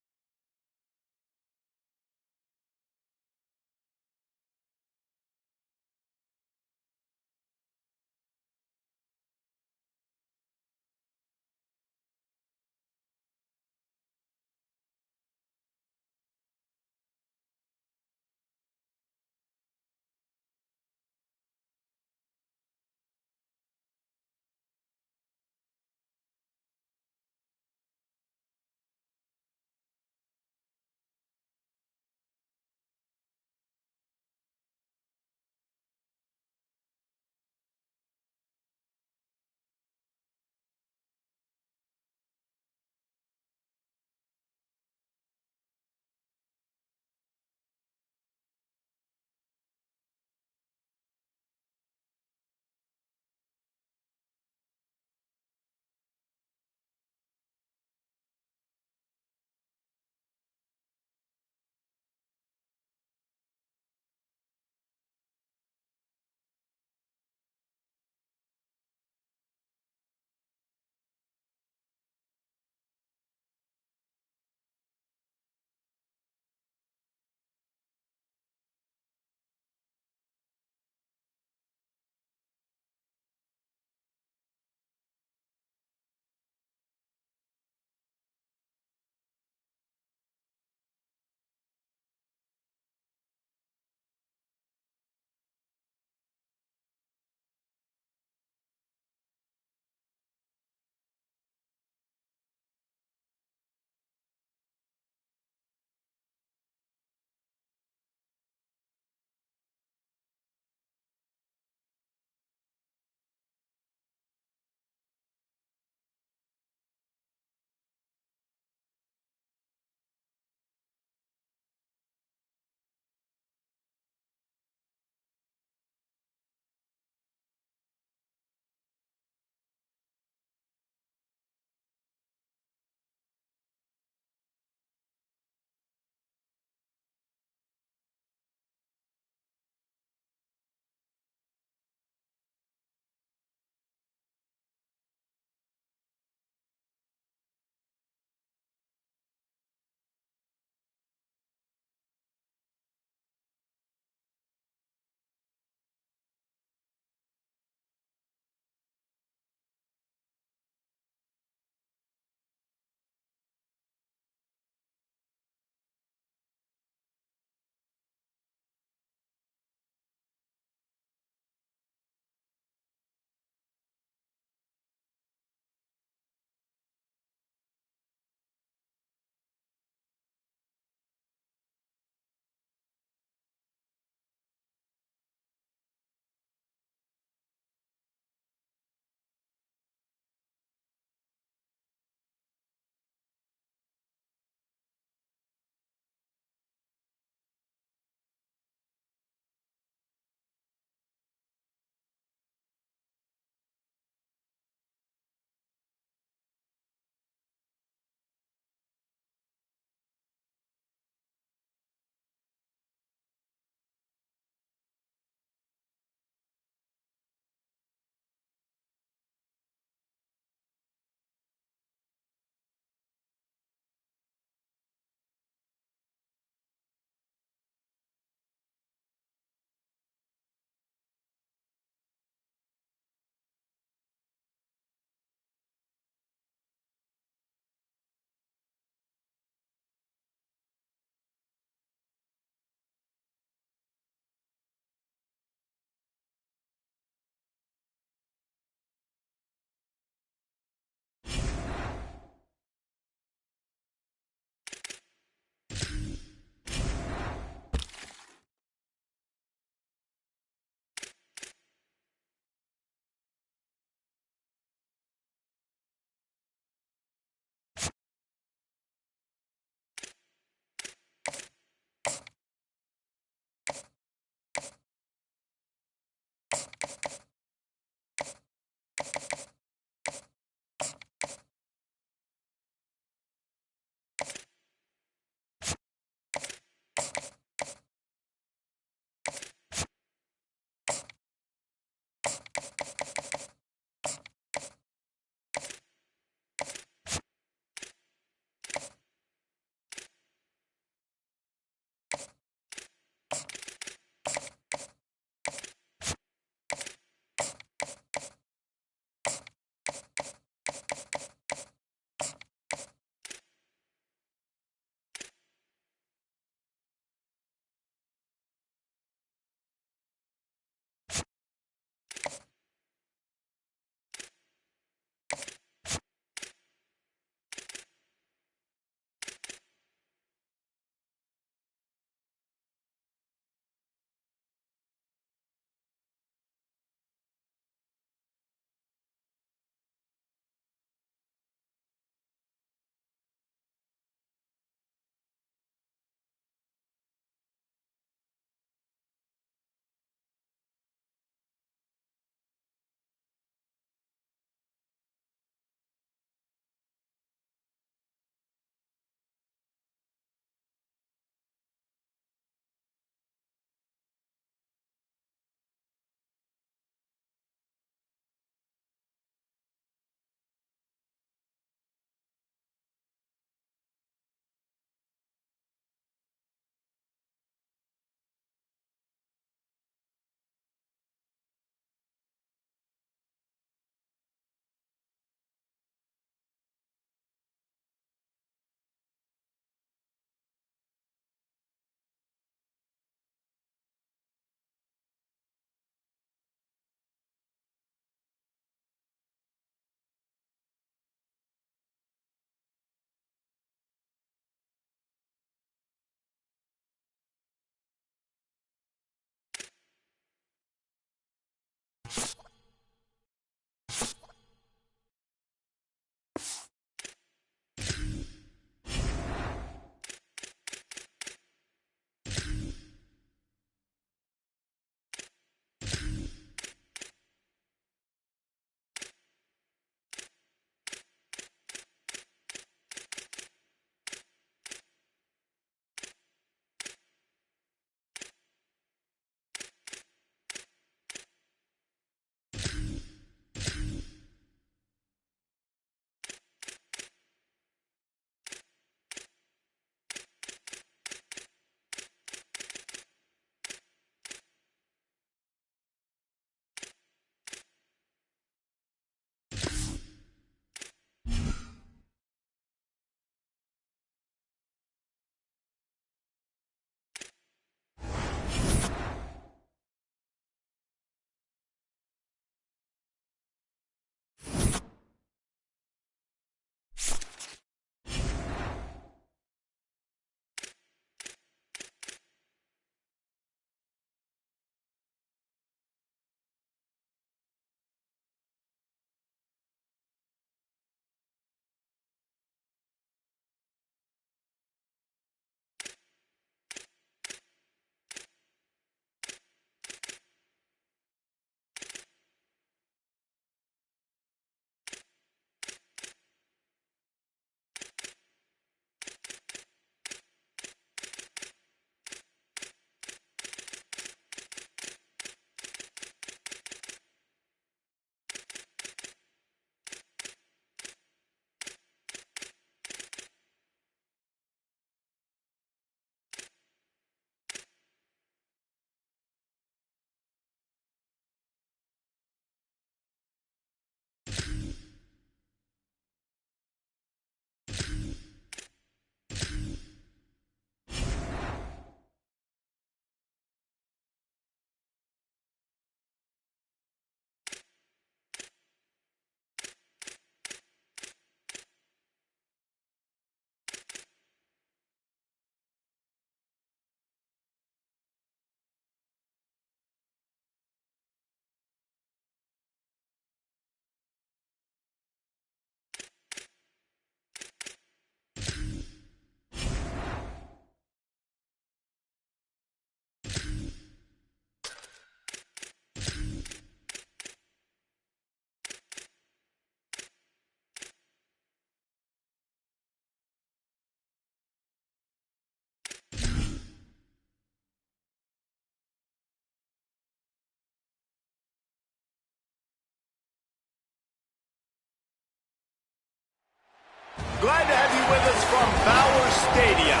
Glad to have you with us from Bauer Stadium.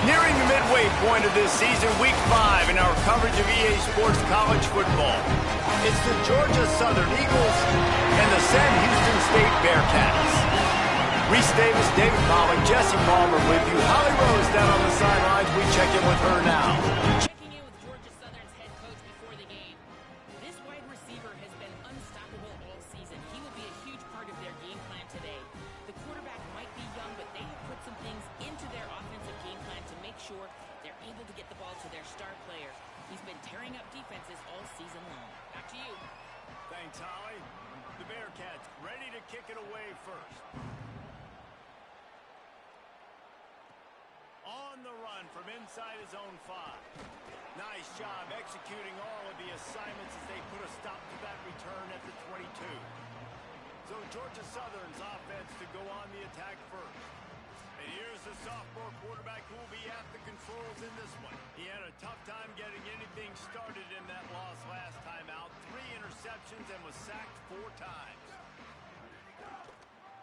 Nearing the midway point of this season, Week 5 in our coverage of EA Sports College football. It's the Georgia Southern Eagles and the Sam Houston State Bearcats. Reese Davis, David Pollack, Jesse Palmer with you. Holly Rose down on the sidelines. We check in with her now. Checking in with Georgia Southern's head coach before the game. This wide receiver has been unstoppable all season. He will be a huge part of their game plan today. The quarterback might be young, but they have put some things into their offensive game plan to make sure they're able to get the ball to their star player. He's been tearing up defenses all season long. Back to you. Thanks, Holly. The Bearcats ready to kick it away first. On the run from inside his own 5. Nice job executing all of the assignments as they put a stop to that return at the 22. So Georgia Southern's offense to go on the attack first. And here's the sophomore quarterback who will be at the controls in this one. He had a tough time getting anything started in that loss last time out. 3 interceptions and was sacked 4 times.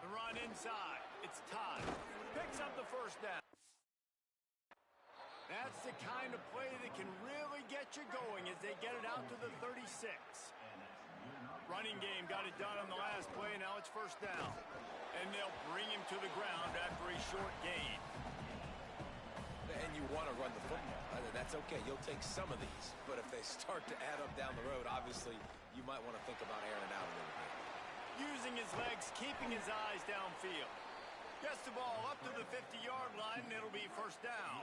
The run inside. It's Todd. Picks up the first down. That's the kind of play that can really get you going as they get it out to the 36. Running game got it done on the last play. Now it's first down. And they'll bring him to the ground after a short gain. And you want to run the football. That's okay. You'll take some of these. But if they start to add up down the road, obviously, you might want to think about airing it out a little bit. Using his legs, keeping his eyes downfield. Gets the ball up to the 50-yard line, and it'll be first down.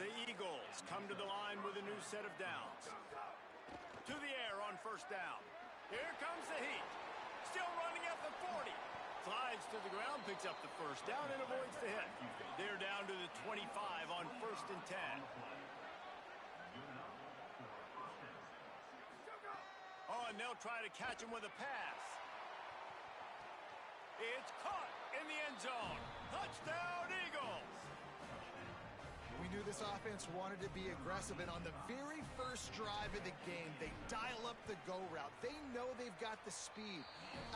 The Eagles come to the line with a new set of downs. To the air on first down. Here comes the heat. Still running at the 40. Slides to the ground, picks up the first down, and avoids the hit. They're down to the 25 on first and 10. Oh, and they'll try to catch him with a pass. It's caught in the end zone. Touchdown, Eagles! We knew this offense wanted to be aggressive, and on the very first drive of the game, they dial up the go route. They know they've got the speed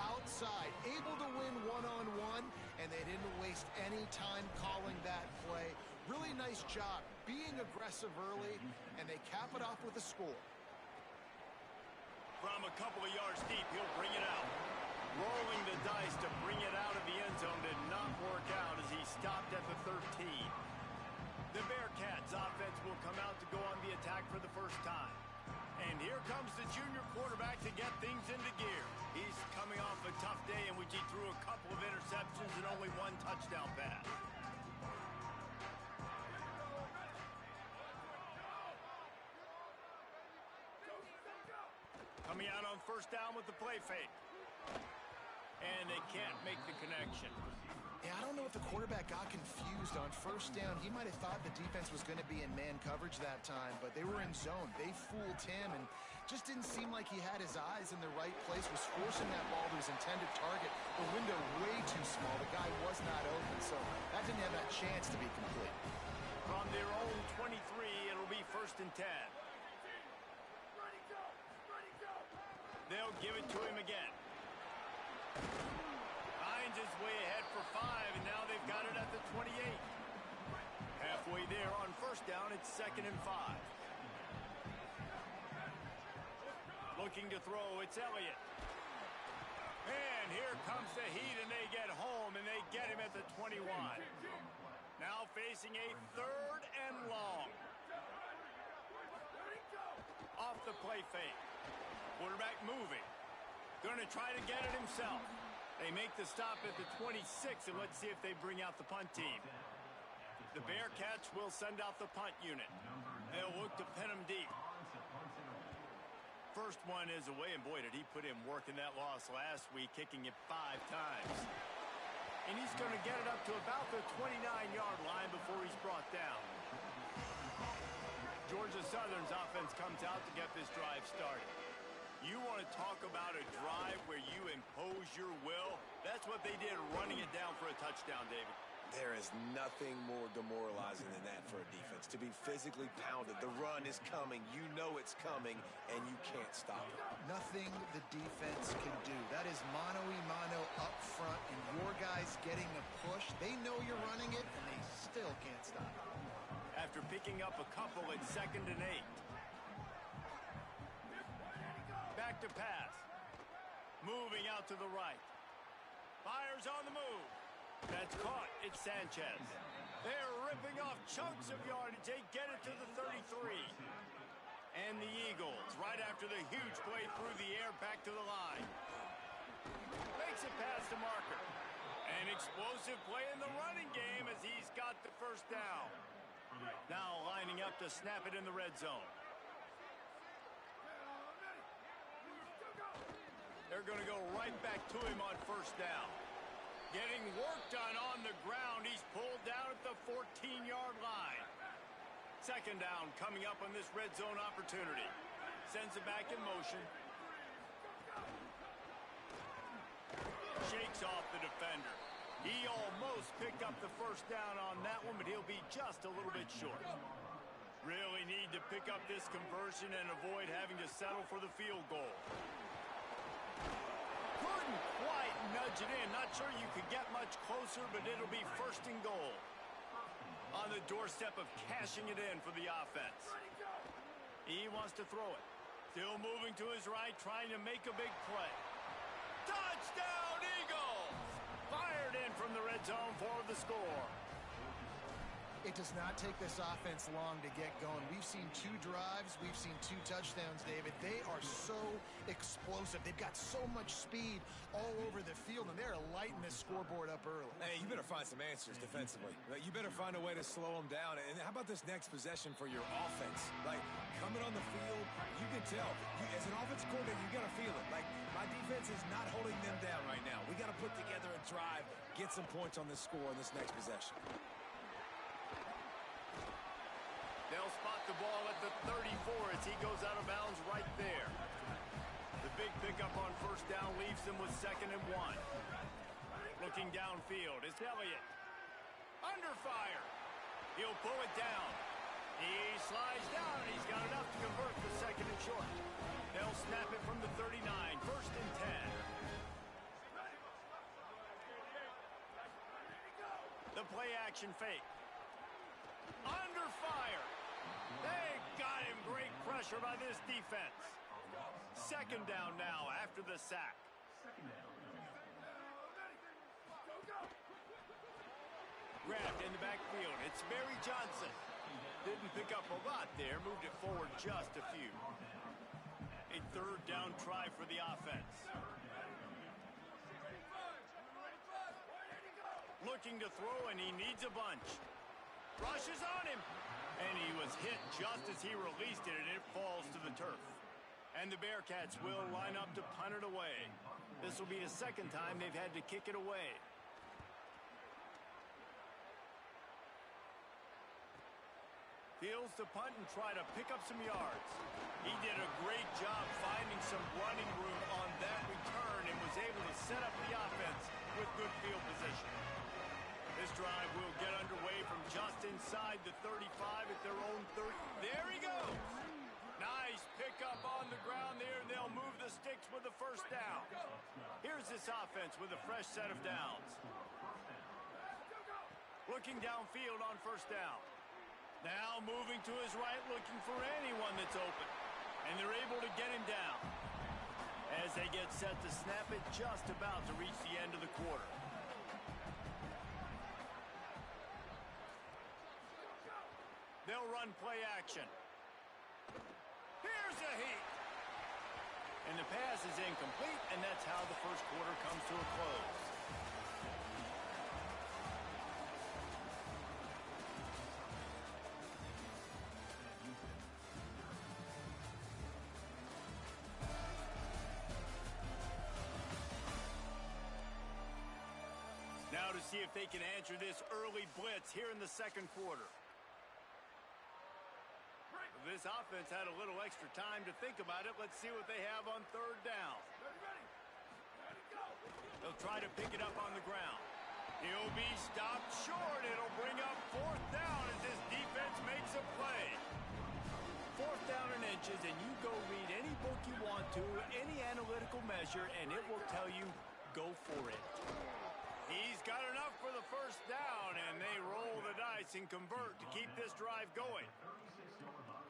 outside, able to win one-on-one, and they didn't waste any time calling that play. Really nice job being aggressive early, and they cap it off with a score. From a couple of yards deep, he'll bring it out. Rolling the dice to bring it out of the end zone did not work out as he stopped at the 13. The Bearcats offense will come out to go on the attack for the first time. And here comes the junior quarterback to get things into gear. He's coming off a tough day in which he threw a couple of interceptions and only 1 touchdown pass. Coming out on first down with the play fake. And they can't make the connection. Yeah, I don't know if the quarterback got confused on first down. He might have thought the defense was going to be in man coverage that time, but they were in zone. They fooled him and just didn't seem like he had his eyes in the right place, was forcing that ball to his intended target. The window way too small. The guy was not open, so that didn't have that chance to be complete. From their own 23, it'll be first and 10. They'll give it to him again. Hines is way ahead for 5, and now they've got it at the 28. Halfway there on first down, it's second and 5. Looking to throw, it's Elliott. And here comes the heat, and they get home, and they get him at the 21. Now facing a 3rd and long. Off the play fake. Quarterback moving. Going to try to get it himself. They make the stop at the 26, and let's see if they bring out the punt team. The Bearcats will send out the punt unit. They'll look to pin him deep. First one is away, and boy, did he put in work in that loss last week, kicking it 5 times. And he's going to get it up to about the 29-yard line before he's brought down. Georgia Southern's offense comes out to get this drive started. You want to talk about a drive where you impose your will? That's what they did, running it down for a touchdown, David. There is nothing more demoralizing than that for a defense, to be physically pounded. The run is coming, you know it's coming, and you can't stop it. Nothing the defense can do. That is mano-a-mano up front, and your guys getting a push. They know you're running it, and they still can't stop it. After picking up a couple at 2nd and 8. Back to pass. Moving out to the right. Fires on the move. That's caught. It's Sanchez. They're ripping off chunks of yardage. They get it to the 33. And the Eagles, right after the huge play through the air, back to the line. Makes it past the marker. An explosive play in the running game as he's got the first down. Now lining up to snap it in the red zone. They're going to go right back to him on first down. Getting work done on the ground. He's pulled down at the 14-yard line. 2nd down coming up on this red zone opportunity. Sends it back in motion. Shakes off the defender. He almost picked up the first down on that one, but he'll be just a little bit short. Really need to pick up this conversion and avoid having to settle for the field goal. Couldn't quite nudge it in. Not sure you could get much closer, but it'll be 1st and goal. On the doorstep of cashing it in for the offense. He wants to throw it. Still moving to his right, trying to make a big play. Touchdown, Eagles! Fired in from the red zone for the score. It does not take this offense long to get going. We've seen 2 drives. We've seen 2 touchdowns, David. They are so explosive. They've got so much speed all over the field, and they're lighting this scoreboard up early. Hey, you better find some answers defensively. You better find a way to slow them down. And how about this next possession for your offense? Like, coming on the field, you can tell. As an offensive coordinator, you got to feel it. Like, my defense is not holding them down right now. We got to put together a drive, get some points on this score in this next possession. They'll spot the ball at the 34 as he goes out of bounds right there. The big pickup on first down leaves them with 2nd and 1. Looking downfield, it's Elliott. Under fire. He'll pull it down. He slides down, and he's got enough to convert for 2nd and short. They'll snap it from the 39, 1st and 10. The play action fake. Under fire. They got him. Great pressure by this defense. 2nd down now after the sack. Grabbed in the backfield. It's Barry Johnson. Didn't pick up a lot there. Moved it forward just a few. A 3rd down try for the offense. Looking to throw, and he needs a bunch. Rushes on him. And he was hit just as he released it, and it falls to the turf. And the Bearcats will line up to punt it away. This will be the 2nd time they've had to kick it away. Fields to punt and try to pick up some yards. He did a great job finding some running room on that return and was able to set up the offense with good field position. This drive will get underway from just inside the 35 at their own 30. There he goes. Nice pickup on the ground there, and they'll move the sticks with the first down. Here's this offense with a fresh set of downs. Looking downfield on first down. Now moving to his right, looking for anyone that's open. And they're able to get him down. As they get set to snap it, just about to reach the end of the quarter. They'll run play action. Here's a heat. And the pass is incomplete, and that's how the first quarter comes to a close. Now to see if they can answer this early blitz here in the 2nd quarter. This offense had a little extra time to think about it. Let's see what they have on 3rd down. They'll try to pick it up on the ground. He'll be stopped short. It'll bring up 4th down as this defense makes a play. 4th down and inches, and you go read any book you want to, any analytical measure, and it will tell you, go for it. He's got enough for the 1st down, and they roll the dice and convert to keep this drive going.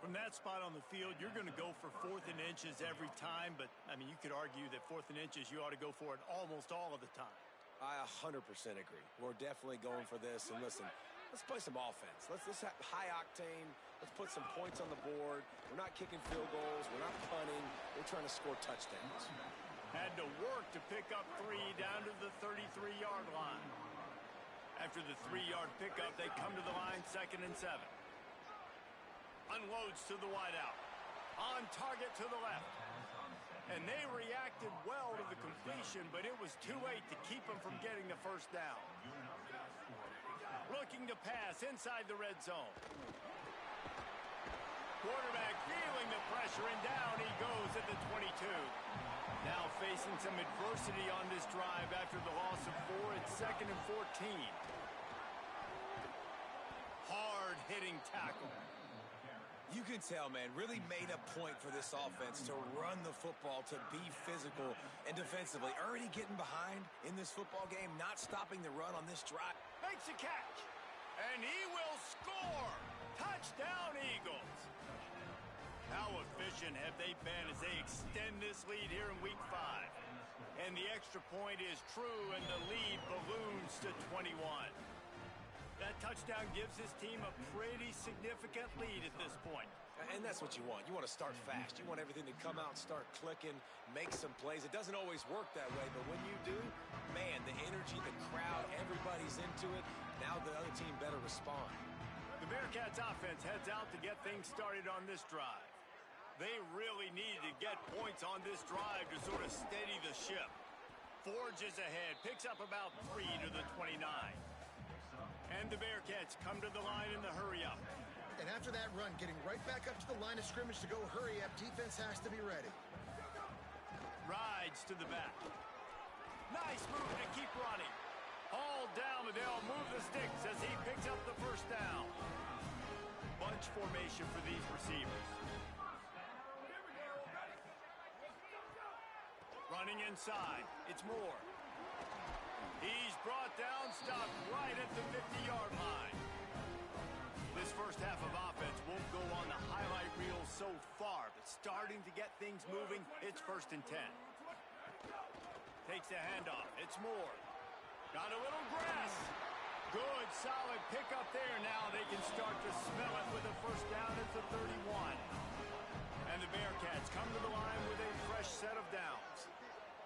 From that spot on the field, you're going to go for 4th and inches every time, but, I mean, you could argue that 4th and inches, you ought to go for it almost all of the time. I 100% agree. We're definitely going for this. And listen, let's play some offense. Let's have high octane. Let's put some points on the board. We're not kicking field goals. We're not punting. We're trying to score touchdowns. Had to work to pick up 3 down to the 33-yard line. After the 3-yard pickup, they come to the line 2nd and 7. Unloads to the wideout. On target to the left. And they reacted well to the completion, but it was too late to keep them from getting the 1st down. Looking to pass inside the red zone. Quarterback feeling the pressure, and down he goes at the 22. Now facing some adversity on this drive after the loss of 4 at 2nd and 14. Hard-hitting tackle. You can tell, man, really made a point for this offense to run the football, to be physical and defensively. Already getting behind in this football game, not stopping the run on this drive. Makes a catch, and he will score. Touchdown, Eagles. How efficient have they been as they extend this lead here in Week 5? And the extra point is true, and the lead balloons to 21. That touchdown gives his team a pretty significant lead at this point. And that's what you want. You want to start fast. You want everything to come out and start clicking, make some plays. It doesn't always work that way, but when you do, man, the energy, the crowd, everybody's into it. Now the other team better respond. The Bearcats offense heads out to get things started on this drive. They really needed to get points on this drive to sort of steady the ship. Forges ahead, picks up about 3 to the 29. And the Bearcats come to the line in the hurry-up. And after that run, getting right back up to the line of scrimmage to go hurry-up, defense has to be ready. Rides to the back. Nice move to keep running. Hauled down, but they'll move the sticks as he picks up the 1st down. Bunch formation for these receivers. Running inside. It's Moore. He's brought down, stopped right at the 50-yard line. This 1st half of offense won't go on the highlight reel so far, but starting to get things moving, it's 1st and 10. Takes a handoff. It's Moore. Got a little grass. Good, solid pickup there. Now they can start to smell it with a 1st down at the 31. And the Bearcats come to the line with a fresh set of downs.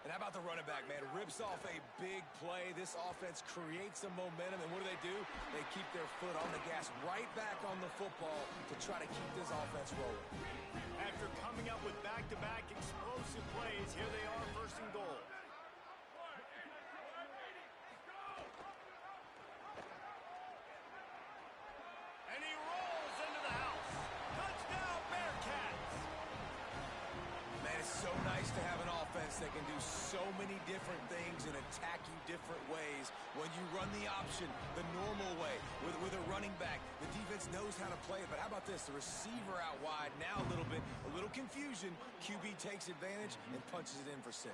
And how about the running back, man? Rips off a big play. This offense creates some momentum, and what do? They keep their foot on the gas, right back on the football to try to keep this offense rolling. After coming up with back-to-back explosive plays, here they are, 1st and goal. And he rolls into the house. Touchdown, Bearcats! Man, it's so nice to have an offense that can do so many different things and attack you different ways. When you run the option the normal way with a running back, the defense knows how to play it. But how about this? The receiver out wide, now a little confusion. QB takes advantage and punches it in for 6.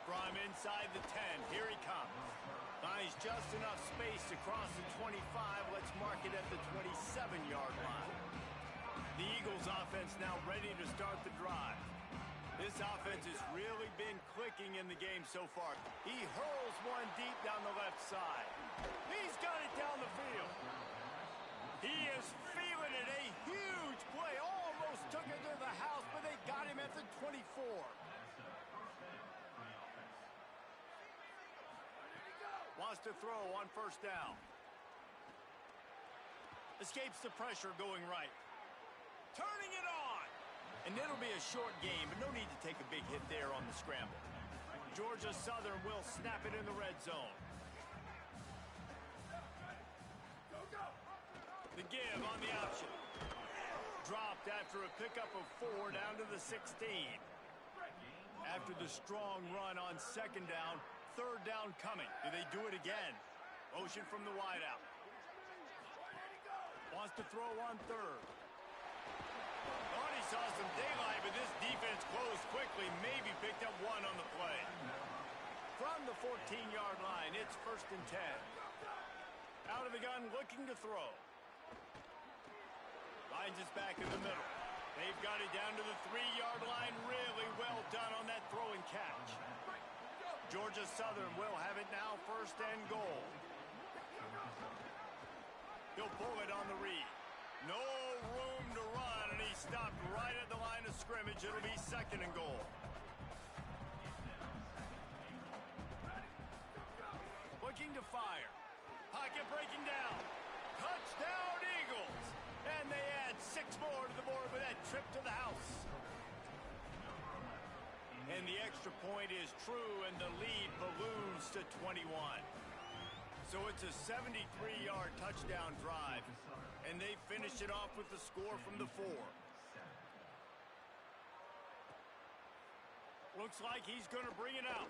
From inside the 10, here he comes. Finds just enough space to cross the 25. Let's mark it at the 27-yard line. The Eagles offense now ready to start the drive. This offense has really been clicking in the game so far. He hurls one deep down the left side. He's got it down the field. He is feeling it. A huge play. Almost took it to the house, but they got him at the 24. Wants to throw on 1st down. Escapes the pressure going right. Turning it on. And it'll be a short game, but no need to take a big hit there on the scramble. Georgia Southern will snap it in the red zone. The give on the option. Dropped after a pickup of 4 down to the 16. After the strong run on 2nd down, 3rd down coming. Do they do it again? Motion from the wide out. Wants to throw on third. Thought he saw some daylight, but this defense closed quickly. Maybe picked up one on the play. From the 14-yard line, it's 1st and 10. Out of the gun, looking to throw. Lines us back in the middle. They've got it down to the 3-yard line. Really well done on that throw and catch. Georgia Southern will have it now, 1st and goal. He'll pull it on the read. No room to run, and he stopped right at the line of scrimmage. It'll be 2nd and goal. Looking to fire. Pocket breaking down. Touchdown, Eagles! And they add 6 more to the board with that trip to the house. And the extra point is true, and the lead balloons to 21. So it's a 73-yard touchdown drive, and they finish it off with the score from the 4. Looks like he's going to bring it out.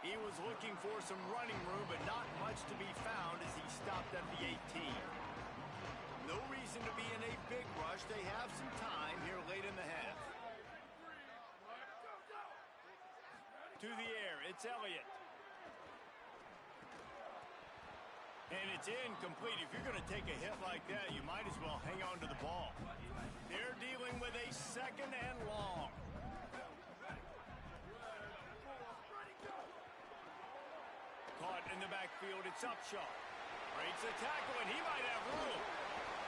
He was looking for some running room, but not much to be found as he stopped at the 18. No reason to be in a big rush. They have some time here late in the half. To the air, it's Elliott. And it's incomplete. If you're going to take a hit like that, you might as well hang on to the ball. They're dealing with a 2nd and long. Caught in the backfield, it's Upshaw. Breaks a tackle, and he might have room.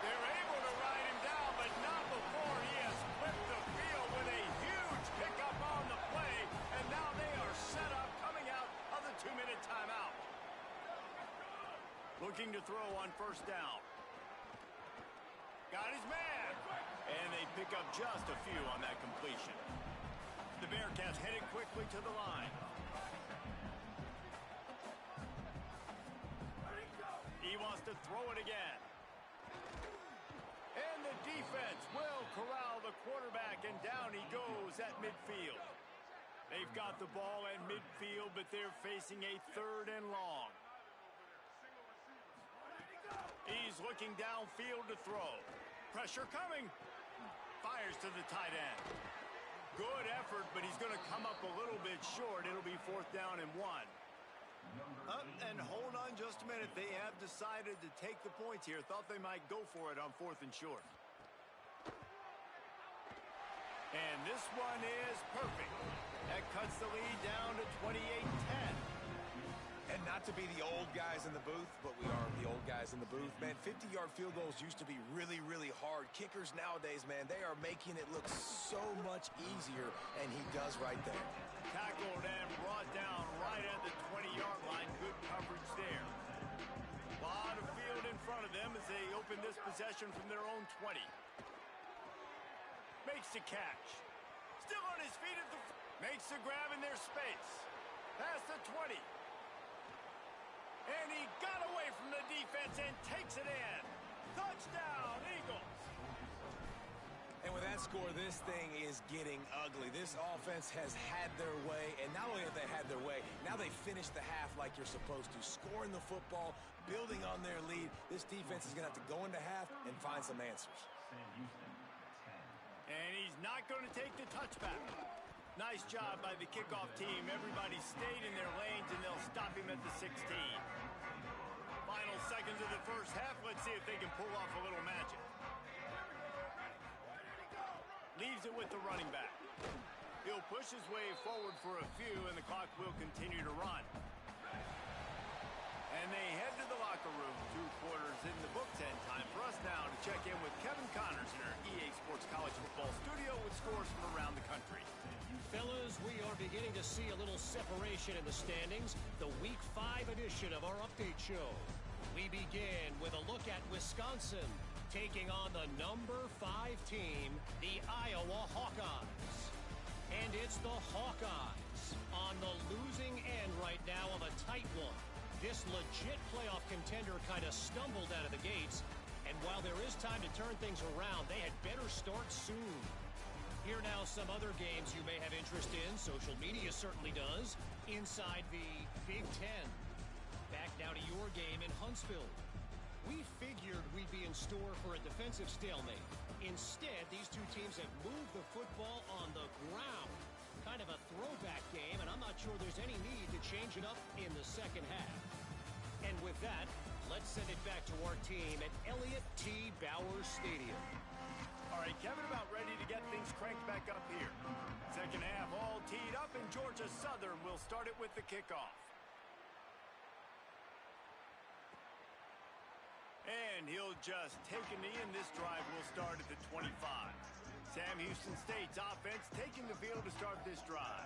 They're able to ride him down, but not before he has flipped the field with a huge pickup on the play, and now they are set up coming out of the 2-minute timeout. Looking to throw on 1st down. Got his man, and they pick up just a few on that completion. The Bearcats headed quickly to the line. He wants to throw it again. And the defense will corral the quarterback, and down he goes at midfield. They've got the ball at midfield, but they're facing a 3rd and long. He's looking downfield to throw. Pressure coming. Fires to the tight end. Good effort, but he's going to come up a little bit short. It'll be 4th down and 1. And hold on just a minute. They have decided to take the points here. Thought they might go for it on 4th and short. And this one is perfect. That cuts the lead down to 28-10. And not to be the old guys in the booth, but we are the old guys in the booth. Man, 50-yard field goals used to be really, really hard. Kickers nowadays, man, they are making it look so much easier, and he does right there. Tackled and brought down right at the 20-yard line. Good coverage there. A lot of field in front of them as they open this possession from their own 20. Makes the catch. Still on his feet at the... Makes the grab in their space. Past the 20. And he got away from the defense and takes it in. Touchdown, Eagles. And with that score, this thing is getting ugly. This offense has had their way, and not only have they had their way, now they finish the half like you're supposed to, scoring the football, building on their lead. This defense is going to have to go into half and find some answers. And he's not going to take the touchback. Nice job by the kickoff team. Everybody stayed in their lanes, and they'll stop him at the 16. Final seconds of the first half. Let's see if they can pull off a little magic. Leaves it with the running back. He'll push his way forward for a few, and the clock will continue to run. And they head to the locker room. 2 quarters in the books, and time for us now to check in with Kevin Connors in our EA Sports College Football studio with scores from around the country. Fellas, we are beginning to see a little separation in the standings. The Week 5 edition of our update show. We begin with a look at Wisconsin taking on the number 5 team, the Iowa Hawkeyes. And it's the Hawkeyes on the losing end right now of a tight one. This legit playoff contender kind of stumbled out of the gates, and while there is time to turn things around, they had better start soon. Here now some other games you may have interest in. Social media certainly does. Inside the Big Ten. Back Now to your game in Huntsville. We figured we'd be in store for a defensive stalemate. Instead, these two teams have moved the football on the ground. Kind of a throwback game, and I'm not sure there's any need to change it up in the second half. And with that, let's send it back to our team at Elliott T. Bowers Stadium. All right, Kevin, about ready to get things cranked back up here. Second half all teed up, and Georgia Southern will start it with the kickoff. And he'll just take a knee, and this drive will start at the 25. Sam Houston State's offense taking the field to start this drive.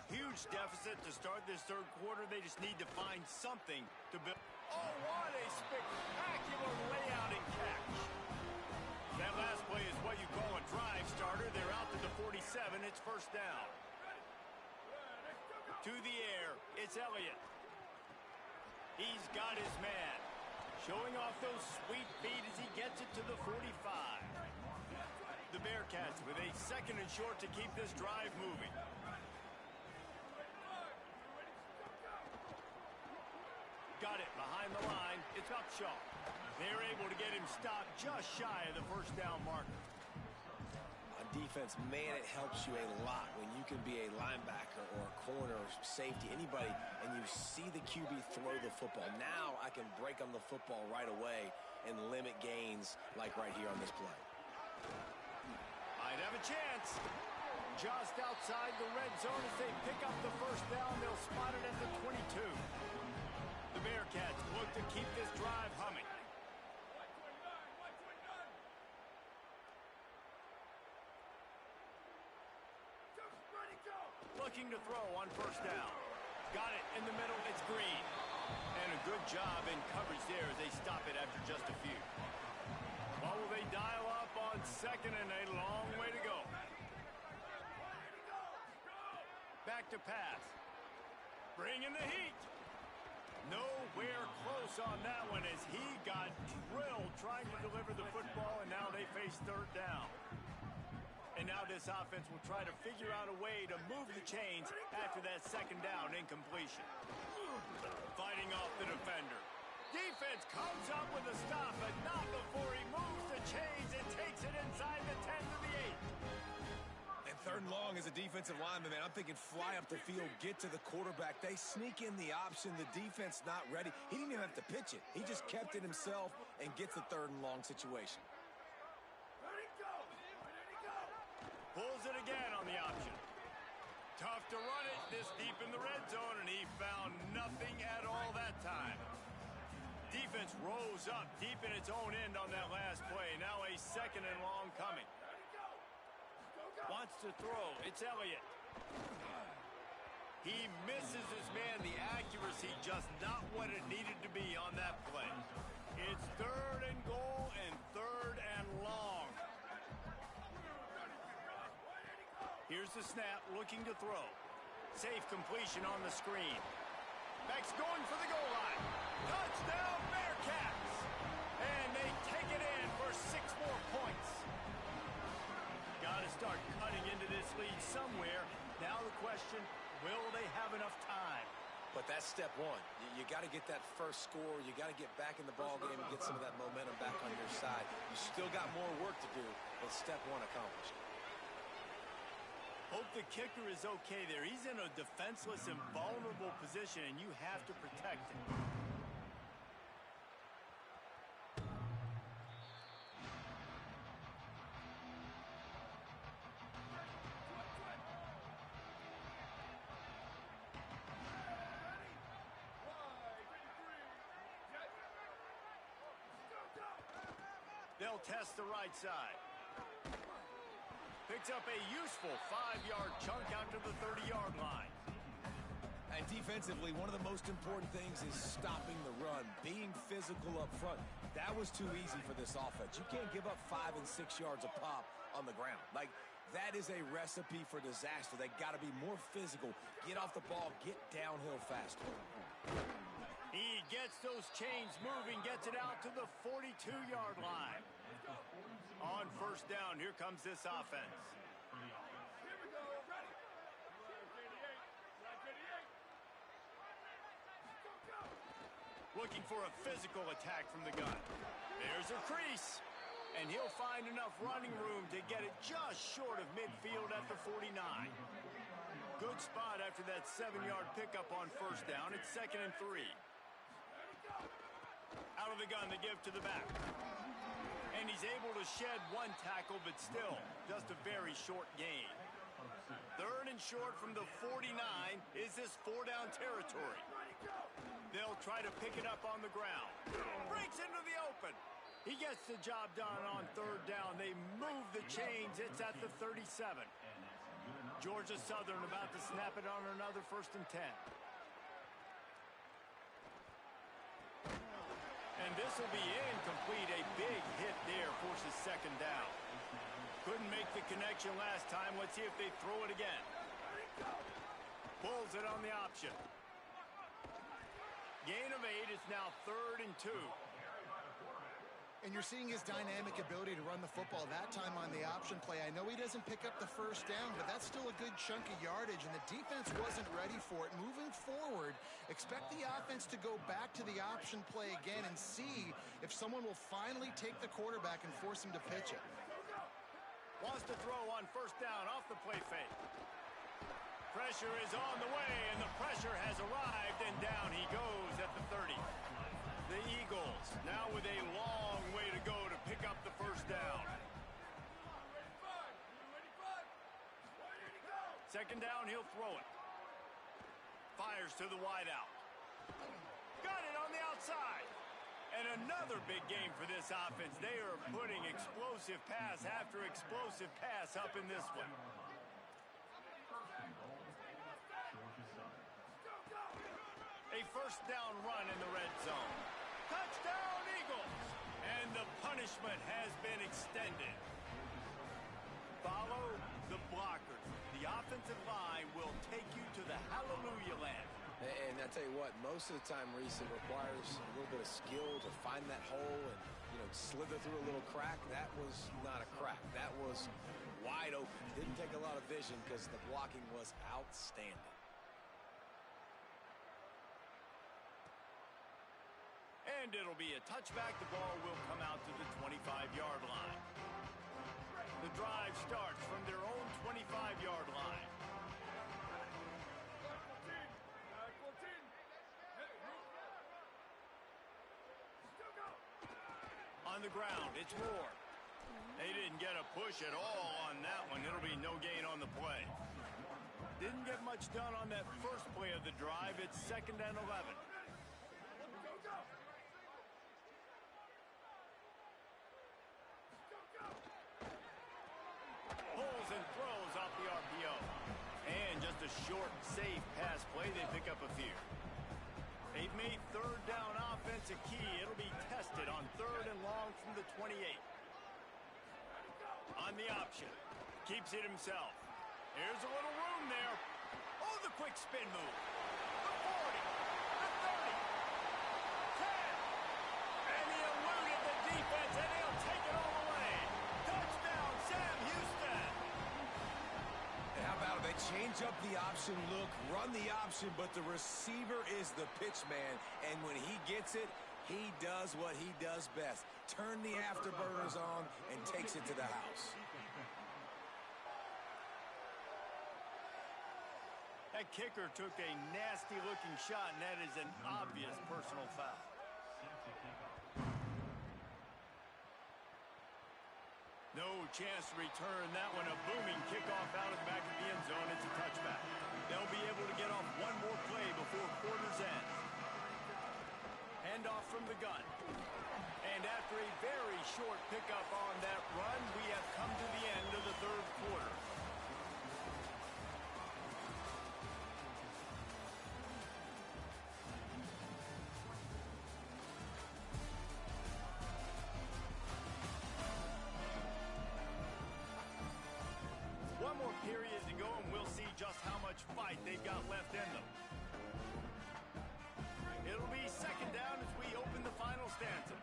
Huge deficit to start this third quarter. They just need to find something to build. Oh, what a spectacular layout and catch. That last play is what you call a drive starter. They're out to the 47. It's first down. To the air, it's Elliott. He's got his man. Showing off those sweet feet as he gets it to the 45. The Bearcats with a second and short to keep this drive moving. Got it behind the line. It's Upshaw. They're able to get him stopped just shy of the first down marker. On defense, man, it helps you a lot when you can be a linebacker or a corner or safety, anybody, and you see the QB throw the football. Now I can break on the football right away and limit gains like right here on this play. Might have a chance. Just outside the red zone as they pick up the first down. They'll spot it at the 22. The Bearcats look to keep this drive humming. Looking to throw on first down. Got it in the middle. It's Green. And a good job in coverage there as they stop it after just a few. What will they dial up on second, and a long way to go. Back to pass. Bringing the heat. Nowhere close on that one as he got drilled trying to deliver the football, and now they face third down. And now this offense will try to figure out a way to move the chains after that second down incompletion. Fighting off the defender. Defense comes up with a stop, but not before he moves the chains and takes it inside the 10 to the 8. And third and long as a defensive lineman, man, I'm thinking fly up the field, get to the quarterback. They sneak in the option. The defense not ready. He didn't even have to pitch it. He just kept it himself and gets the third and long situation. Pulls it again on the option. Tough to run it this deep in the red zone, and he found nothing at all that time. Defense rose up deep in its own end on that last play. Now a second and long coming. Wants to throw. It's Elliott. He misses his man. The accuracy just not what it needed to be on that play. It's third and goal and third and long. Here's the snap, looking to throw. Safe completion on the screen. Beck's going for the goal line. Touchdown, Bearcats! And they take it in for 6 more points. Got to start cutting into this lead somewhere. Now the question, will they have enough time? But that's step one. You got to get that first score. You got to get back in the ball game and get some of that momentum back on your side. You still got more work to do, but step one accomplished. Hope the kicker is okay there. He's in a defenseless and vulnerable position, and you have to protect him. They'll test the right side. Picks up a useful 5-yard chunk out to the 30-yard line. And defensively, one of the most important things is stopping the run, being physical up front. That was too easy for this offense. You can't give up 5 and 6 yards a pop on the ground. Like, that is a recipe for disaster. They got to be more physical, get off the ball, get downhill faster. He gets those chains moving, gets it out to the 42-yard line. On first down, here comes this offense. Here we go, ready. Looking for a physical attack from the gun. There's a crease. And he'll find enough running room to get it just short of midfield at the 49. Good spot after that 7-yard pickup on first down. It's 2nd and 3. Out of the gun, the give to the back. And he's able to shed one tackle, but still, just a very short gain. 3rd and short from the 49. Is this 4-down territory? They'll try to pick it up on the ground. Breaks into the open. He gets the job done on 3rd down. They move the chains. It's at the 37. Georgia Southern about to snap it on another 1st and 10. And this will be incomplete. A big hit there forces 2nd down. Couldn't make the connection last time. Let's see if they throw it again. Pulls it on the option. Gain of 8. It's now 3rd and 2. And you're seeing his dynamic ability to run the football, that time on the option play. I know he doesn't pick up the 1st down, but that's still a good chunk of yardage, and the defense wasn't ready for it. Moving forward, expect the offense to go back to the option play again and see if someone will finally take the quarterback and force him to pitch it. Wants to throw on 1st down off the play fake. Pressure is on the way, and the pressure has arrived, and down he goes at the 30. The Eagles now with a long way to go to pick up the 1st down. 2nd down, he'll throw it. Fires to the wideout. Got it on the outside. And another big game for this offense. They are putting explosive pass after explosive pass up in this one. A 1st down run in the red zone. Touchdown, Eagles! And the punishment has been extended. Follow the blockers. The offensive line will take you to the hallelujah land. And I tell you what, most of the time, Reese, it requires a little bit of skill to find that hole and, slither through a little crack. That was not a crack. That was wide open. Didn't take a lot of vision because the blocking was outstanding. And it'll be a touchback. The ball will come out to the 25-yard line. The drive starts from their own 25-yard line. On the ground, it's Moore. They didn't get a push at all on that one. It'll be no gain on the play. Didn't get much done on that first play of the drive. It's 2nd and 11. Pulls and throws off the RPO. And just a short, safe pass play. They pick up a few. They've made 3rd down offense a key. It'll be tested on 3rd and long from the 28. On the option. Keeps it himself. Here's a little room there. Oh, the quick spin move. The 40. The 30. 10. And he eluded the defense, and he'll take it all the way. Touchdown, Sam Houston. And how about it? They change up the option look, run the option, but the receiver is the pitch man. And when he gets it, he does what he does best. Turn the afterburners on and takes it to the house. That kicker took a nasty-looking shot, and that is an obvious personal foul. No chance to return that one. A booming kickoff out of the back of the end zone. It's a touchback. They'll be able to get off one more play before quarter's end. Handoff from the gun. And after a very short pickup on that run, we have come to the end of the 3rd quarter. One more period to go, and we'll see just how much fight they've got left in them. It'll be 2nd down as we open the final stanza.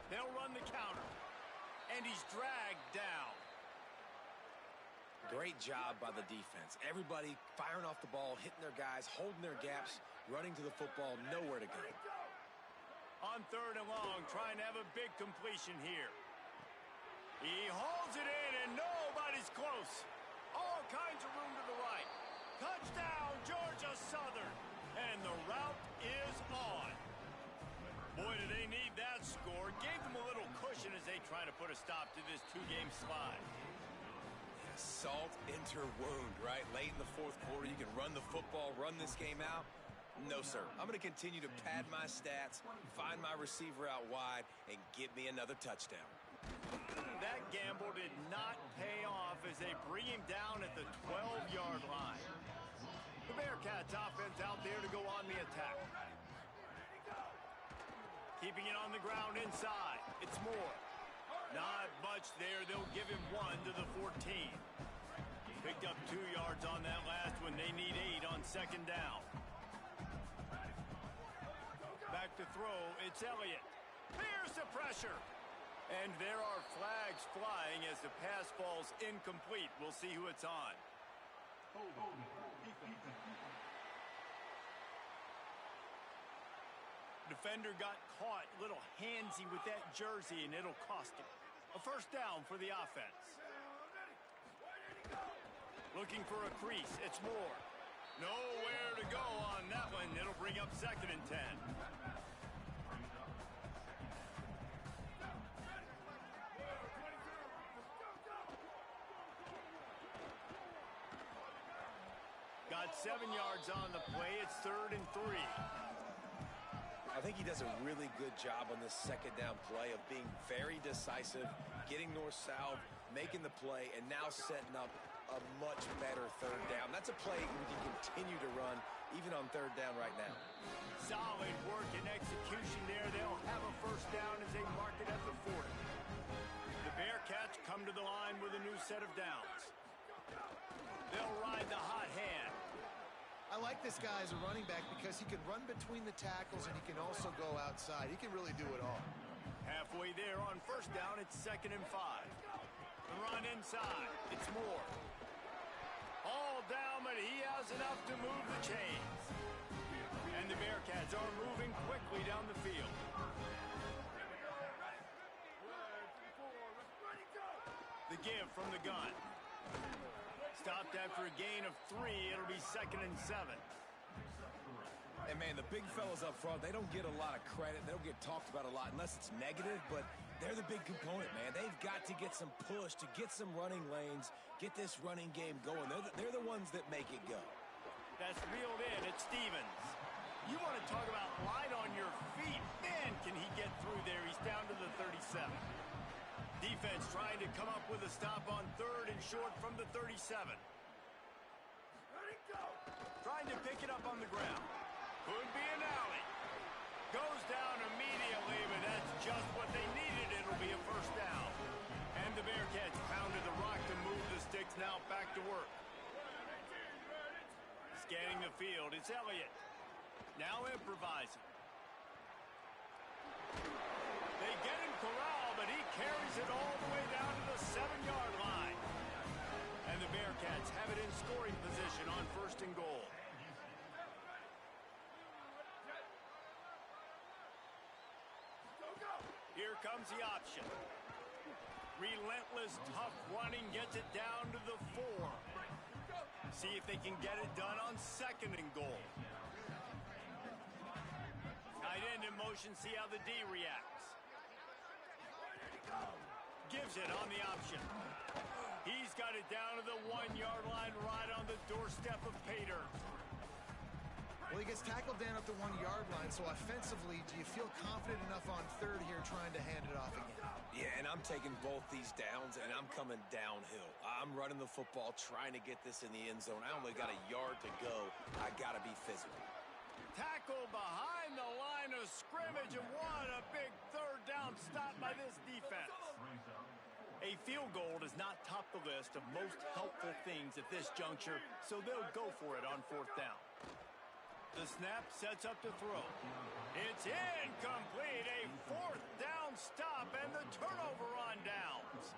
They'll run the counter, and he's dragged down. Great job by the defense. Everybody firing off the ball, hitting their guys, holding their gaps. running to the football, nowhere to go. On 3rd and long, trying to have a big completion here. He hauls it in, and nobody's close. All kinds of room to the right. Touchdown, Georgia Southern. And the route is on. Boy, do they need that score. Gave them a little cushion as they try to put a stop to this 2-game slide. Salt into wound, right? Late in the 4th quarter, you can run the football, run this game out. No, sir. I'm going to continue to pad my stats, find my receiver out wide, and get me another touchdown. That gamble did not pay off as they bring him down at the 12-yard line. The Bearcats offense out there to go on the attack. Keeping it on the ground inside. It's Moore. Not much there. They'll give him 1 to the 14. Picked up 2 yards on that last one. They need 8 on 2nd down. Back to throw. It's Elliott. Here's the pressure. And there are flags flying as the pass falls incomplete. We'll see who it's on. Defender got caught a little handsy with that jersey, and it'll cost him. A 1st down for the offense. Looking for a crease. It's Moore. Nowhere to go on that one. It'll bring up 2nd and 10. Got 7 yards on the play. It's 3rd and 3. I think he does a really good job on this 2nd down play of being very decisive, getting north-south, making the play, and now setting up a much better 3rd down. That's a play we can continue to run even on 3rd down right now. Solid work and execution there. They'll have a 1st down as they mark it at the 40. The Bearcats come to the line with a new set of downs. They'll ride the hot hand. I like this guy as a running back because he can run between the tackles and he can also go outside. He can really do it all. Halfway there on 1st down, it's 2nd and 5. The run inside. It's Moore. All down, but he has enough to move the chains. And the Bearcats are moving quickly down the field. The give from the gun. Stopped after a gain of 3. It'll be 2nd and 7. And, man, the big fellas up front, they don't get a lot of credit. They don't get talked about a lot unless it's negative, but they're the big component, man. They've got to get some push, to get some running lanes, get this running game going. They're the ones that make it go. That's reeled in. It's Stevens. You want to talk about light on your feet. Man, can he get through there. He's down to the 37. Defense trying to come up with a stop on 3rd and short from the 37. Trying to pick it up on the ground. Could be an alley. Goes down immediately, but that's just what they needed. It'll be a 1st down. And the Bearcats pounded the rock to move the sticks. Now back to work. Scanning the field, it's Elliott. Now improvising. They get him corralled, but he carries it all the way down to the 7-yard line. And the Bearcats have it in scoring position on 1st and goal. Here comes the option. Relentless, tough running gets it down to the 4. See if they can get it done on 2nd and goal. Tight end in motion, see how the D reacts. Gives it on the option. He's got it down to the 1-yard line right on the doorstep of Pater. Well, he gets tackled down at the 1-yard line, so offensively, do you feel confident enough on 3rd here trying to hand it off again? Yeah, and I'm taking both these downs, and I'm coming downhill. I'm running the football, trying to get this in the end zone. I only got a yard to go. I got to be physical. Tackle behind the line of scrimmage, and what a big 3rd down stop by this defense. A field goal does not top the list of most helpful things at this juncture, so they'll go for it on 4th down. The snap sets up to throw. It's incomplete. A 4th down stop and the turnover on downs.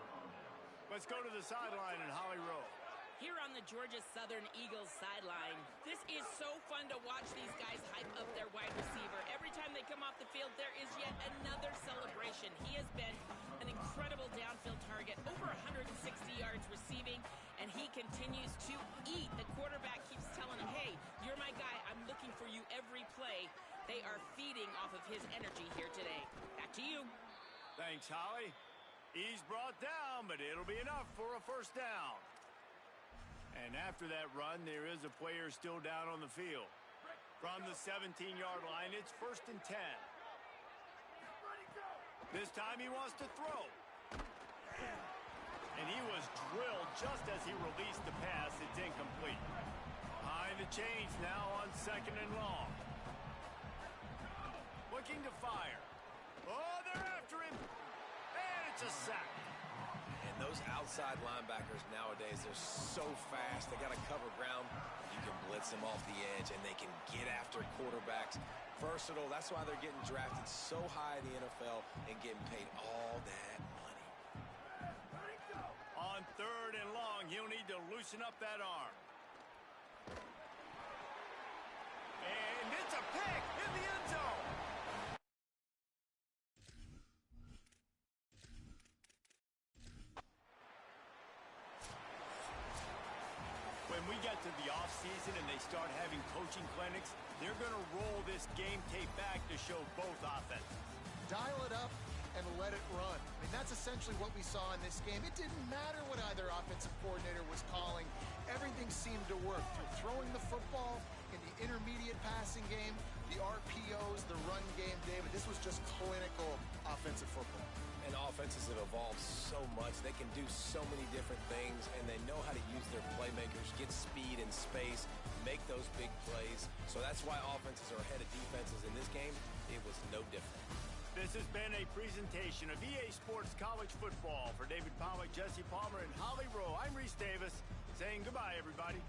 Let's go to the sideline in Holly Rowe. Here on the Georgia Southern Eagles sideline, this is so fun to watch these guys hype up their wide receiver. Every time they come off the field, there is yet another celebration. He has been an incredible downfield target, over 160 yards receiving, and he continues to eat. The quarterback keeps telling him, hey, you're my guy. I'm looking for you every play. They are feeding off of his energy here today. Back to you. Thanks, Holly. He's brought down, but it'll be enough for a first down. And after that run, there is a player still down on the field. From the 17-yard line, it's 1st and 10. This time he wants to throw. And he was drilled just as he released the pass. It's incomplete. Behind the chains now on 2nd and long. Looking to fire. Oh, they're after him. And it's a sack. And those outside linebackers nowadays, they're so fast. They got to cover ground. You can blitz them off the edge, and they can get after quarterbacks. Versatile. That's why they're getting drafted so high in the NFL and getting paid all that money. On 3rd and long, he'll need to loosen up that arm. And it's a pick in the end zone. When we get to the offseason and they start having coaching clinics, they're going to roll this game tape back to show both offenses. Dial it up and let it run. I mean, that's essentially what we saw in this game. It didn't matter what either offensive coordinator was calling. Everything seemed to work through throwing the football, in the intermediate passing game, the RPOs, the run game, David. This was just clinical offensive football. And offenses have evolved so much. They can do so many different things, and they know how to use their playmakers, get speed and space, make those big plays. So that's why offenses are ahead of defenses in this game. It was no different. This has been a presentation of EA Sports College Football. For David Pollack, Jesse Palmer, and Holly Rowe, I'm Reese Davis saying goodbye, everybody.